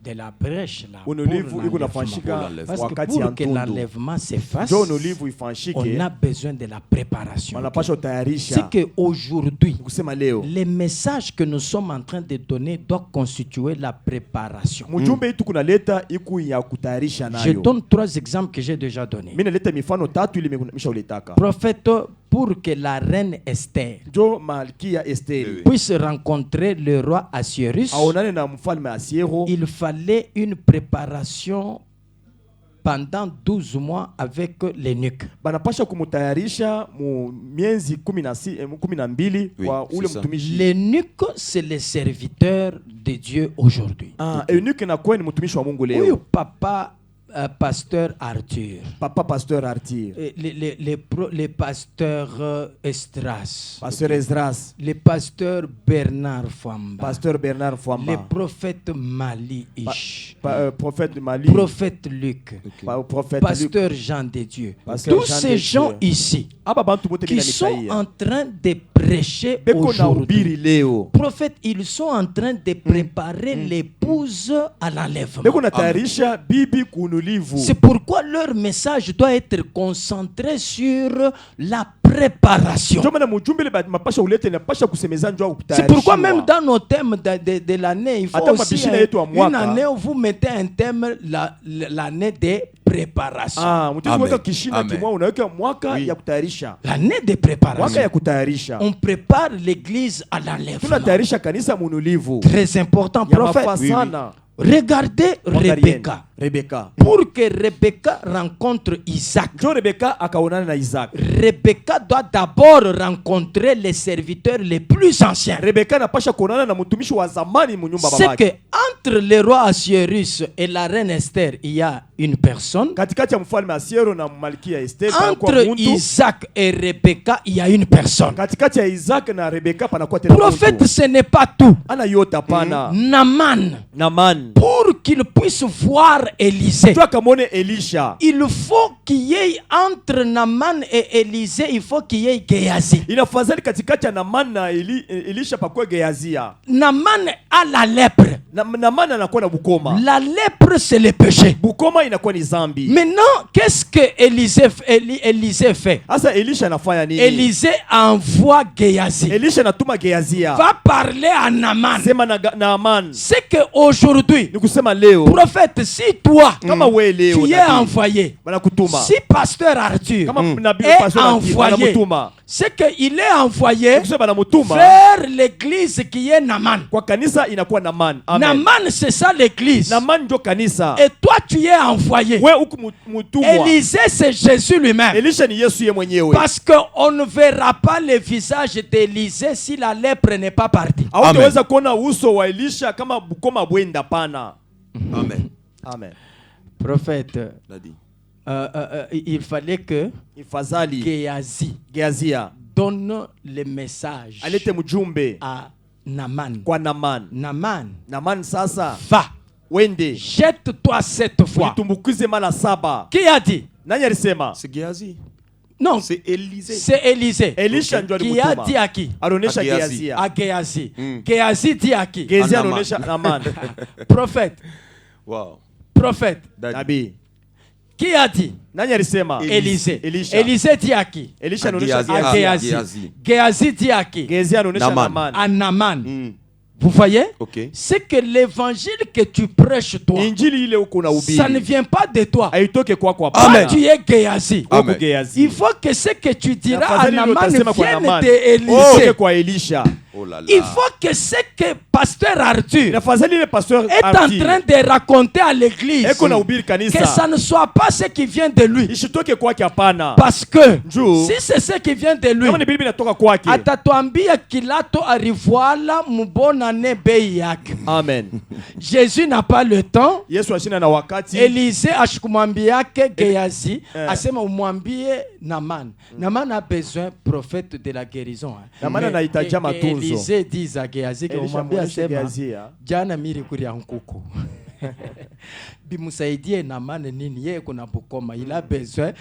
de la brèche là, pour Unulivu iko l'enlèvement. nafanyika Parce que wakati ya pour que ntundu. l'enlèvement se fasse, Njoo unulivu on ifanyike. a besoin de la préparation. Wanapasha C'est utayarisha. qu'aujourd'hui, Kusema leo. les messages que nous sommes en train de donner doivent constituer la préparation. Mjumbe itu kunaleta iku ya kutayarisha Je nayo. donne 3 exemples que j'ai déjà donnés. Mimi naleta mifano 3 ili misha uletaka. Prophète, pour que la reine Esther Njoo malkia Esteri. Oui. puisse rencontrer le roi Assuérus, Aonane na mfalme Asiero. il fallait une préparation pendant 12 mois avec l'eunuque. Banapasha kumutayarisha mu mienzi 12 Oui, kwa ule c'est ça. mtumishi. L'eunuque, c'est le serviteur de Dieu aujourd'hui. Ah, eunuque na kwa ni mtumishi wa Mungu Oui, leo. papa, pasteur Arthur. Papa pasteur Arthur. Les pasteurs Estras. Pasteur Esdras. Les pasteurs Bernard Famba. Pasteur Bernard Les Fwamba. prophètes Mali Ish. Prophète de Mali. Prophète Luc. Prophète Luc. Pasteur Jean de Dieu. Pasteur Tous Jean ces de gens Dieu. ici Aba bantu bote qui bila sont nikaia. en train de prêcher Beko na aujourd'hui. ubiri leo. Prophètes, ils sont en train de préparer l'épouse à l'enlèvement. Beko na tayarisha bibi kunulivu. C'est pourquoi leur message doit être concentré sur la préparation. Njoo maana mjumbe ile mapasha ulete na pasha kusemeza njoo C'est pourquoi même dans nos thèmes de l'année, il faut Hata aussi mabishina yetu ya une mwaka. année où vous mettez un thème, l'année de préparation. Ah, mtu Amen. weka kishina Amen. kimwa unaweka mwaka Oui. ya kutayarisha. L'année de Mwaka préparation. ya kutayarisha. On prépare l'église à l'enlèvement. Tunatayarisha kanisa munulivu. Très important, Ya mafaa prophète. sana. Regardez Rebecca. Rebecca. Pour que Rebecca rencontre Isaac, Njoo Rebecca akaonana na Isaac. Rebecca doit d'abord rencontrer les serviteurs les plus anciens. Rebecca anapasha kuonana na mtumishi wa zamani mu nyumba C'est babake. que entre le roi Assuérus et la reine Esther, il y a une personne. Katikati ya mfalme Asiero na malkia Esther panakuwa Entre muntu. Isaac et Rebecca, il y a une personne. Katikati ya Isaac na Rebecca panakuwa tena Prophète, muntu. ce n'est pas tout. Ana yota pana. Naaman, Naman. pour qu'il puisse voir Élisée, Tu akamone Elisha. il faut qu'il y ait entre Naaman et Élisée, il faut qu'il y ait Géasi. Inafadhali katikati ya Naman na Elisha pakuwa Geazia. Naaman a la lèpre. Naman anakuwa na bukoma. La lèpre, c'est le péché. Bukoma inakuwa ni zambi. Maintenant, qu'est-ce que Élisée fait? Asa Elisha anafanya nini? Élisée envoie Géasi. Elisha anatuma Geazia. Va parler à Naaman. Sema na Naaman. C'est qu'aujourd'hui, Ni kusema leo prophète, si toi, kama we leo tu es nabii, envoyé, banakutuma. si pasteur Arthur Kama nabii est pastor Arthur envoyé, banamutuma. c'est qu'il est envoyé Ni kusema banamutuma vers l'église qui est Naaman. kwa kanisa inakuwa Naman. Amen. Naaman, c'est ça l'église. Naman ndio kanisa. Et toi, tu es envoyé. We huku mutumwa. Élisée, c'est Jésus lui-même. Elisha ni Yesu ye mwenyewe. Parce qu'on ne verra pas le visage d'Élisée si la lèpre n'est pas partie. Hautaweza kuona uso wa Elisha kama bukoma bwenda pana. Amen. Amen. Prophète, Daddy. il fallait que Ifadhali Géasi Geazia donne le message alete mjumbe à Naaman. kwa Naman. Naman, Naman sasa va, wende jette-toi cette fois. ulitumbukize mara 7. Qui a dit? Nani alisema? C'est Géasi. Non, C'est Élisée. c'est Élisée. Elisha ndio Qui a alimutuma. dit à qui? Anaonesha A Gehazi. Geazia. À Géasi. Géasi dit à qui? Geazia Naman. anaonesha Naman. Prophète, Wow. prophète. Daddy. Nabii. Qui a dit? Nani alisema? Élisée. Elisha. Élisée dit à qui? Elisha A anaonesha Gehazi. À Geazia. Géasi. Géasi dit à qui? Geazia anaonesha Naman. Naman. À Naaman. Mm. Vous voyez? Ok. C'est que l'évangile que tu prêches, toi, Injili ile uko na ça ne ubiri. vient pas de toi. Haitoke kwako Toi, hapana. tu es Géasi. Amen. Huko Gehazi. Il faut que ce que tu diras à Afadhali ile Naaman utasema kwa vienne Naman. de Oke Élisée. kwa Elisha. Oh là là. Il faut que ce que pasteur Arthur inafadhali ile pasteur est en train de raconter à l'église, eko na ubiri que kanisa ça ne soit pas ce qui vient de lui. ishitoke kwake hapana. Parce que Njoo. si c'est ce qui vient de lui, Kama ni Biblia inatoka kwake. atatuambia kilato arivuala mbonane bei yake. Amen. Jésus n'a pas le temps. Yesu ashina na wakati. Élisée ashikumwambiake Gehazi asema umwambie Naman. Naman a besoin prophète de la guérison. Naman anahitaji matunzo. Élisée dit à Gehazi que umwambie asema jana miri kuria nkuku. Bimusaidie Naman nini yeye kuna bukoma, il a besoin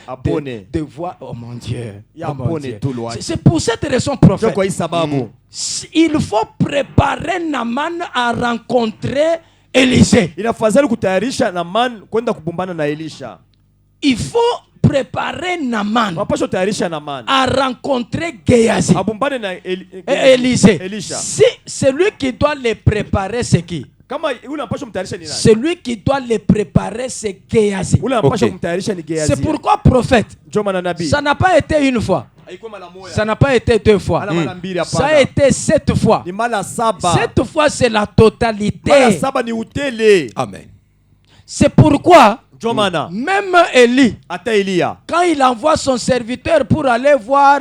de voir, oh mon Dieu. Oh mon Dieu. C'est pour cette raison prophète. Kwa hii sababu Il faut préparer Naman à rencontrer Élisée. inafadhali kutayarisha Naman kwenda kubumbana na Elisha. Il faut préparer Naman Mapasho tayarisha Naman à rencontrer Gehazi. abumbane na Élisée. Elisha. Si celui qui doit les préparer, c'est qui? Kama ule mpasho mtayarisha ni nani? Celui qui doit les préparer, c'est Gehazi. Ule mpasho mtayarisha ni Gehazi. C'est pourquoi prophète, Njoma na nabii. ça n'a pas été une fois. Haikuwa mara moja. Ça n'a pas été deux fois. Mara mbili hapana. Ça a été 7 fois. Ni mara 7. 7 fois, c'est la totalité. Mara 7 ni utele. Amen. C'est pourquoi Njomana. même Élie, Ata Elia. quand il envoie son serviteur pour aller voir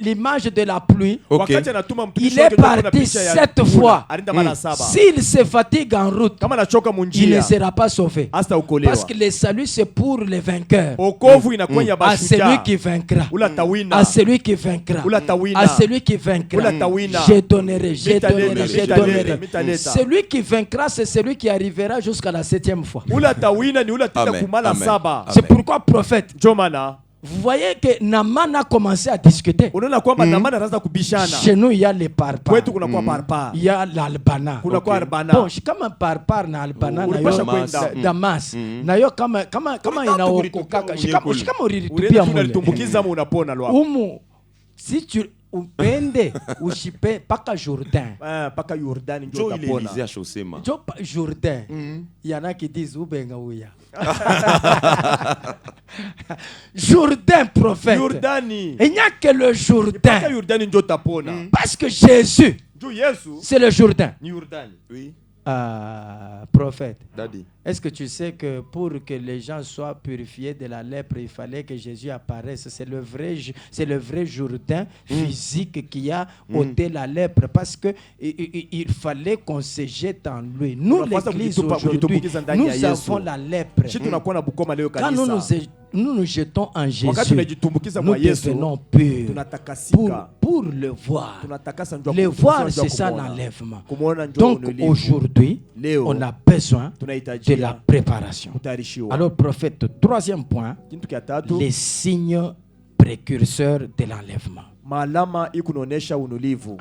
l'image de la pluie, Ok. Wakati anatuma mtumishi il est wake ndio kuna parti picha ya 7 mvula. fois. Alinda mara 7. S'il se fatigue en route, Kama anachoka il ne munjia. sera pas sauvé. Hasta ukolewa. Parce que le salut, c'est pour les vainqueurs. Okovu inakuwa ya À celui bashujaa. qui vaincra. Ula tawina. À celui qui vaincra. Ula tawina. À celui qui vaincra. Ula tawina. Je donnerai, je Mitaleta, donnerai, je mitaleta, donnerai. mitaleta. Celui qui vaincra, c'est celui qui arrivera jusqu'à la 7e fois. Ula tawina ni ula tita Amen. kumala Amen. 7. C'est pourquoi prophète, Njomana. vous voyez que Naman a commencé à discuter. Unaona kwamba Naman anaanza kubishana. Chez nous, il y a les parpars. Kwetu kuna kwa parpar. Il y a l'Albana. Kuna kwa arbana. Bon, kama parpar na Albana na Ulipasha yo kwenda. Damas. Na yo kama inaokokaka. Kama Ulienda uliritupia mule. tunalitumbukiza mu unapona lwa. Umu, si tu upende ushipe paka Jourdain. Paka Yordani ndio Joe il utapona. Élisée a chaussé ma. Jo Jourdain. Il y en a qui disent ubenga uya. Jourdain prophète. Yordani. Il n'y a que le Paka Jourdain. Yordani ndio utapona. Parce que Jésus, Ndio Yesu c'est le Jourdain. ni Yordani. Oui, Prophète. Daddy. Est-ce que tu sais que pour que les gens soient purifiés de la lèpre, il fallait que Jésus apparaisse? C'est le vrai Jourdain physique qui a ôté la lèpre, parce que il fallait qu'on se jette en lui. Nous, l'Église aujourd'hui, nous avons la lèpre. Sisi tunakuwa na bukoma leo Quand kanisa. nous nous jetons en Jésus, Wakati tunajitumbukiza nous kwa Yesu, devenons purs tunatakasika. pour le voir. Tunatakasa njoo Le kumwona, voir, njoo c'est ça kumwona. l'enlèvement. Kumwona njoo Donc unulivu. aujourd'hui, Leo, on a besoin de tunahitaji la préparation. kutayarishiwa. Alors prophète, troisième point, Kitu kia tatu, les signes précurseurs de l'enlèvement. maalama ikunaonesha unulivu.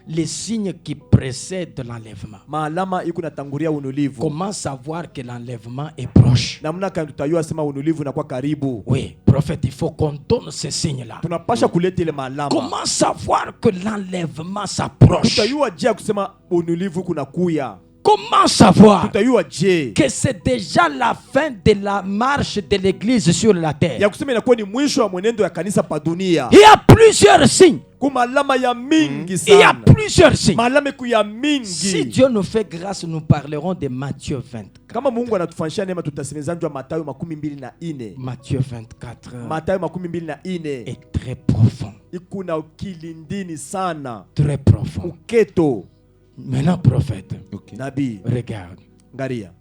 Les signes qui précèdent l'enlèvement. Maalama ikunatangulia unulivu. Comment savoir que l'enlèvement est proche? Namna kani tutajua sema unulivu unakuwa karibu. Oui, prophète, il faut qu'on donne ces signes-là. Tunapasha kuleta ile maalama. Comment savoir que l'enlèvement s'approche? Tutajua je ya kusema unulivu kunakuya. Comment savoir Tutajua je que c'est déjà la fin de la marche de l'Église sur la terre? ya kusema inakuwa ni mwisho wa mwenendo ya kanisa pa dunia. Il y a plusieurs signes. Kuma alama ya mingi Il y a sana. plusieurs signes. Maalama ku ya Si mingi. Dieu nous fait grâce, nous parlerons de Matthieu 20. Kama Mungu anatufanyisha neema tutasemezanjwa Mathayo 24. Matthieu 24 Mathayo 24 est très profond. ikuna kilindini sana. Très profond. Uketo Maintenant, prophète, Ok. nabii regarde. ngaria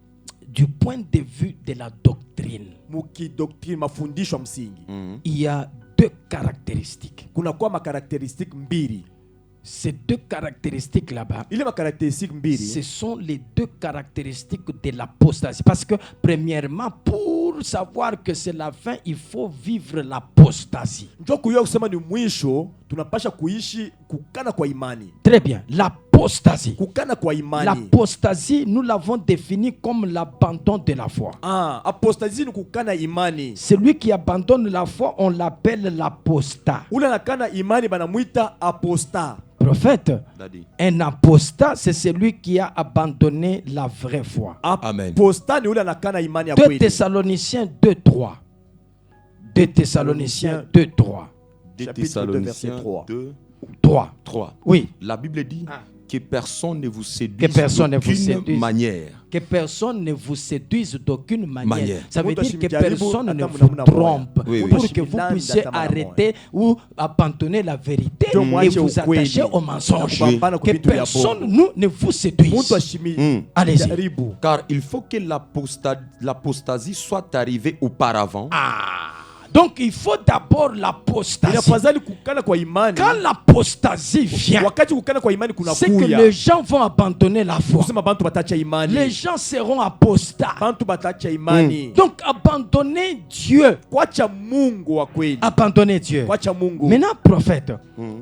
Du point de vue de la doctrine, mukidoktrine mafundisho ya msingi il y a deux caractéristiques. kuna kwa makarakteristiki mbili. Ces deux caractéristiques là-bas, Ile makarakteristiki mbili ce sont les deux caractéristiques de l'apostasie. Parce que, premièrement, pour savoir que c'est la fin, il faut vivre l'apostasie. njo kuyua kusema ni mwisho, tunapasha kuishi kukana kwa imani. Très bien. L'apostasie. Kukana kwa imani. L'apostasie, nous l'avons définie comme l'abandon de la foi. Apostasie ni kukana imani. Celui qui abandonne la foi, on l'appelle l'apostat. Ule nakana imani banamuita aposta. Prophète, Daddy. un apostat, c'est celui qui a abandonné la vraie foi. Amen. Aposta ni ule nakana imani ya 2 kweli. Thessaloniciens 2:3. 2 Thessaloniciens 2:3. 2 Chapitre 2, verset Thessaloniciens 3. 2. 3. 3. Oui. La Bible dit que personne ne vous Que séduise personne ne vous d'aucune séduise. manière. Que personne ne vous séduise d'aucune manière. Ça veut Mtu dire que asimjaribu personne ne hata vous mnamna trompe Oui, oui. pour que vous Mshindane puissiez hata mara arrêter ou abandonner la vérité Ndio et mwache vous ukweli. attacher au mensonge. Na kupambana kwa Que vitu vya personne bongo. nous ne vous Mtu séduise. Allez-y. jaribu. Car il faut que l'apostasie soit arrivée auparavant. Donc il faut d'abord l'apostasie. Inafadhali kukana kwa imani. Quand l'apostasie vient, Wakati kukana kwa imani kuna c'est que kuya. les gens vont abandonner la foi. Kusema bantu batacha imani. Les gens seront apostats. Bantu batacha imani. Donc abandonner Dieu. Kwacha Mungu wa kweli. Abandonner Dieu. Kwacha Mungu. Maintenant, prophète,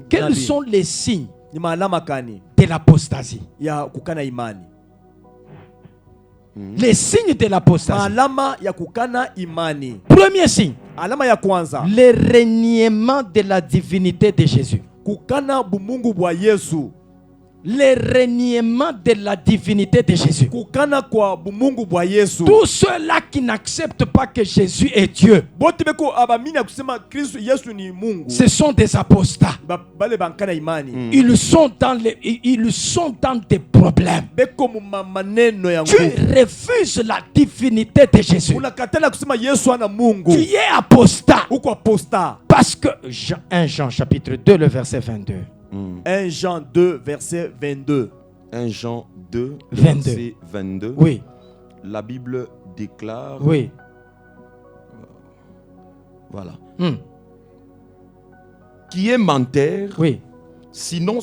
quels Nabii. sont les signes Ni maalama kani de l'apostasie? ya kukana imani? Les signes de l'apostasie. Maalama ya kukana imani. Premier signe, Alama ya kwanza, le reniement de la divinité de Jésus. kukana bumungu bwa Yesu. Le reniement de la divinité de Jésus. Kukana kwa bumungu bwa Yesu. Tous ceux-là qui n'acceptent pas que Jésus est Dieu, Bote beko abamini kusema Kristo Yesu ni Mungu. ce sont des apostats. Bale bankana imani. Ils sont dans des problèmes. Beko mu maneno ya Tu nguvu. refuses la divinité de Jésus. Unakatala kusema Yesu ana Mungu. Tu es apostat. Uko aposta. Parce que 1 Jean chapitre 2, le verset 22. 1 Jean 2 verset 22. 1 Jean 2, 22. verset 22. Oui, La Bible déclare. oui. Voilà. Hmm. Qui est menteur, Oui. sinon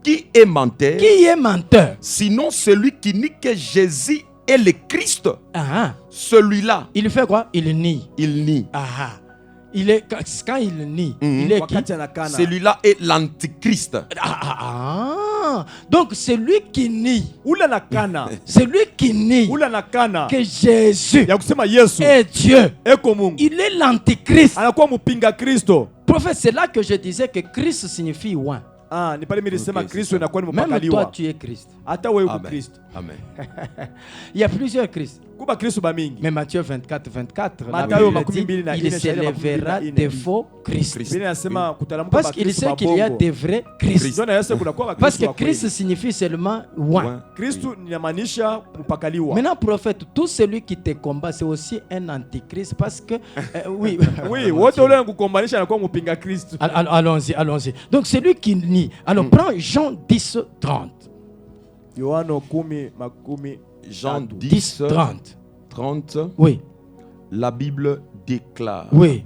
qui est menteur, Qui est menteur? sinon celui qui nie que Jésus est le Christ. Ah, Celui-là, il fait quoi? Il nie. il nie. Ah, il est, quand il nie, il est qui? Wakati anakana. Celui-là est l'antichrist. Donc celui qui nie, Ula nakana. celui qui nie Ula nakana. que Jésus Ya kusema Yesu est Dieu, eko Mungu. il est l'antichrist. Anakuwa mpinga Kristo. Prophète, c'est là que je disais que Christ signifie one. Ah, ni pale mimi nilisema Okay, Kristo inakuwa ni Même toi, mpakaliwa. tu es Christ. Hata wewe uko Amen. Kristo. Amen. Il y a plusieurs Christ. Kuba Kristo ba mingi. Mais Matthieu 24, 24, la Matthieu Bible makumi dit, mbili na il ine, shairi makumi s'élèvera mbili na des ine. faux Christ. Biblia inasema kutalamuka Parce ba qu'il Kristo sait qu'il y a babongo. des vrais Christ. Ndio na Yesu kuna kwa Parce Kristo que wa kweli. Christ signifie seulement one. Ouais. Kristo inamaanisha mpakaliwa. Maintenant, prophète, tout celui qui te combat, c'est aussi un antichrist parce que, oui. Oui, wote ule kukombanisha anakuwa mpinga Kristo. Allons-y, allons-y. Donc, celui qui nie. Alors, prends Jean 10, 30. Yohano 10 makumi Jean 10, 10, 30. 30. Oui, La Bible déclare. oui.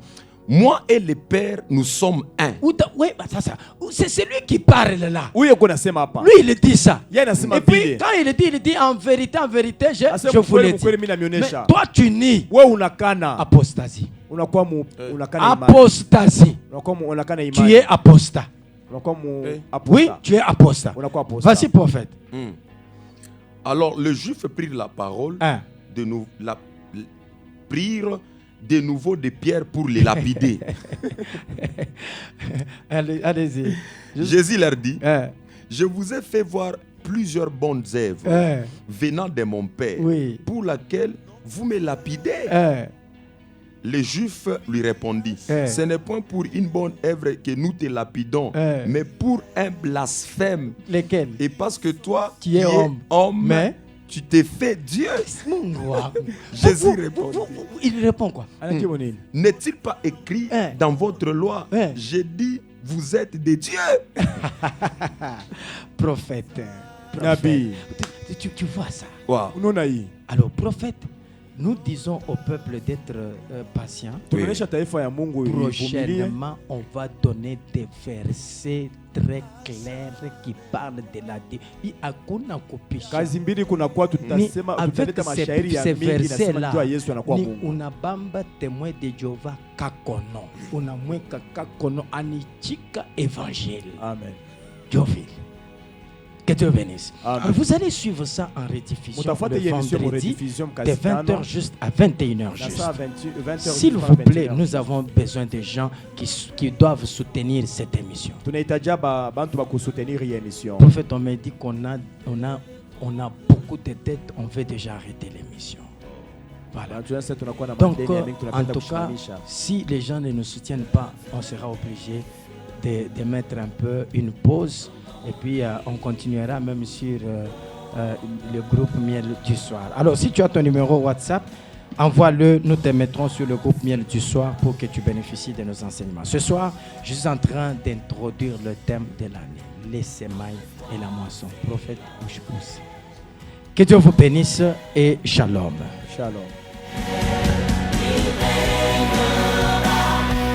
Moi et le Père, nous sommes un. Oui, bah, ça. C'est celui qui parle là. Huyo kuna sema hapa. Lui, il dit ça. Yeye anasema Et puis, vile. quand il dit en vérité, je Asema vous l'ai mkweli dit. mkweli mimi Mais namionyesha. toi, tu nies. Wewe unakana. Apostasie. Unakuwa unakana imani. Apostasie. Unakana Tu imani. es apostat. Unakuwa Eh. aposta. Oui, tu es apostat. Unakuwa aposta. Voici prophète. Alors, les Juifs prirent la parole, Un. prirent de nouveau des pierres pour les lapider. Allez-y. Jésus leur dit, Un. je vous ai fait voir plusieurs bonnes œuvres Un. venant de mon Père, Oui. pour laquelle vous me lapidez. Un. Les Juifs lui répondirent, Eh. ce n'est point pour une bonne œuvre que nous te lapidons, Eh. mais pour un blasphème. Lesquels? Et parce que toi, Qui est homme, mais tu t'es fait Dieu. Jésus répond, Il répond quoi? Anakiwa nini? n'est-il pas écrit Eh. dans votre loi, Eh. j'ai dit, vous êtes des dieux. Prophète. Nabii. Tu vois ça? Wow. Unaona hii? Alors, prophète, nous disons au peuple d'être patient. Tunaonyesha taifa ya Mungu ivumilie. Prochainement, on va donner des versets très clairs qui parlent de la vie. Hakuna kupisha. Kazi mbili kuna kwa tutasema Avec tutaleta mashairi ces ya mingi versets nasema là, jua Yesu anakuwa ni Mungu. unabamba témoin de Jehova kakono. Unamweka kakono anichika évangile. Amen. Jovil. Que Dieu bénisse. Amen. Alors, vous allez suivre ça en rediffusion Mutafuata le hii émission mu vendredi rediffusion de mkazi 20h juste à 21h na juste. saa 20 S'il vous plaît, nous avons besoin de gens qui doivent soutenir cette émission. tunahitaji bantu ba kusoutenir hii émission. Prophète, on m'a dit qu'on a beaucoup de dettes, on veut déjà arrêter l'émission. Voilà. Tunasema tunakuwa na Donc, madeni ya mingi en tunapenda tout cas, kushikanisha. si les gens ne nous soutiennent pas, on sera obligé de mettre un peu une pause et puis on continuera même sur le groupe Miel du soir. Alors si tu as ton numéro WhatsApp, envoie-le, nous te mettrons sur le groupe Miel du soir pour que tu bénéficies de nos enseignements. Ce soir, je suis en train d'introduire le thème de l'année, les semailles et la moisson. Prophète Bouche-Pousse. Que Dieu vous bénisse et shalom. Shalom.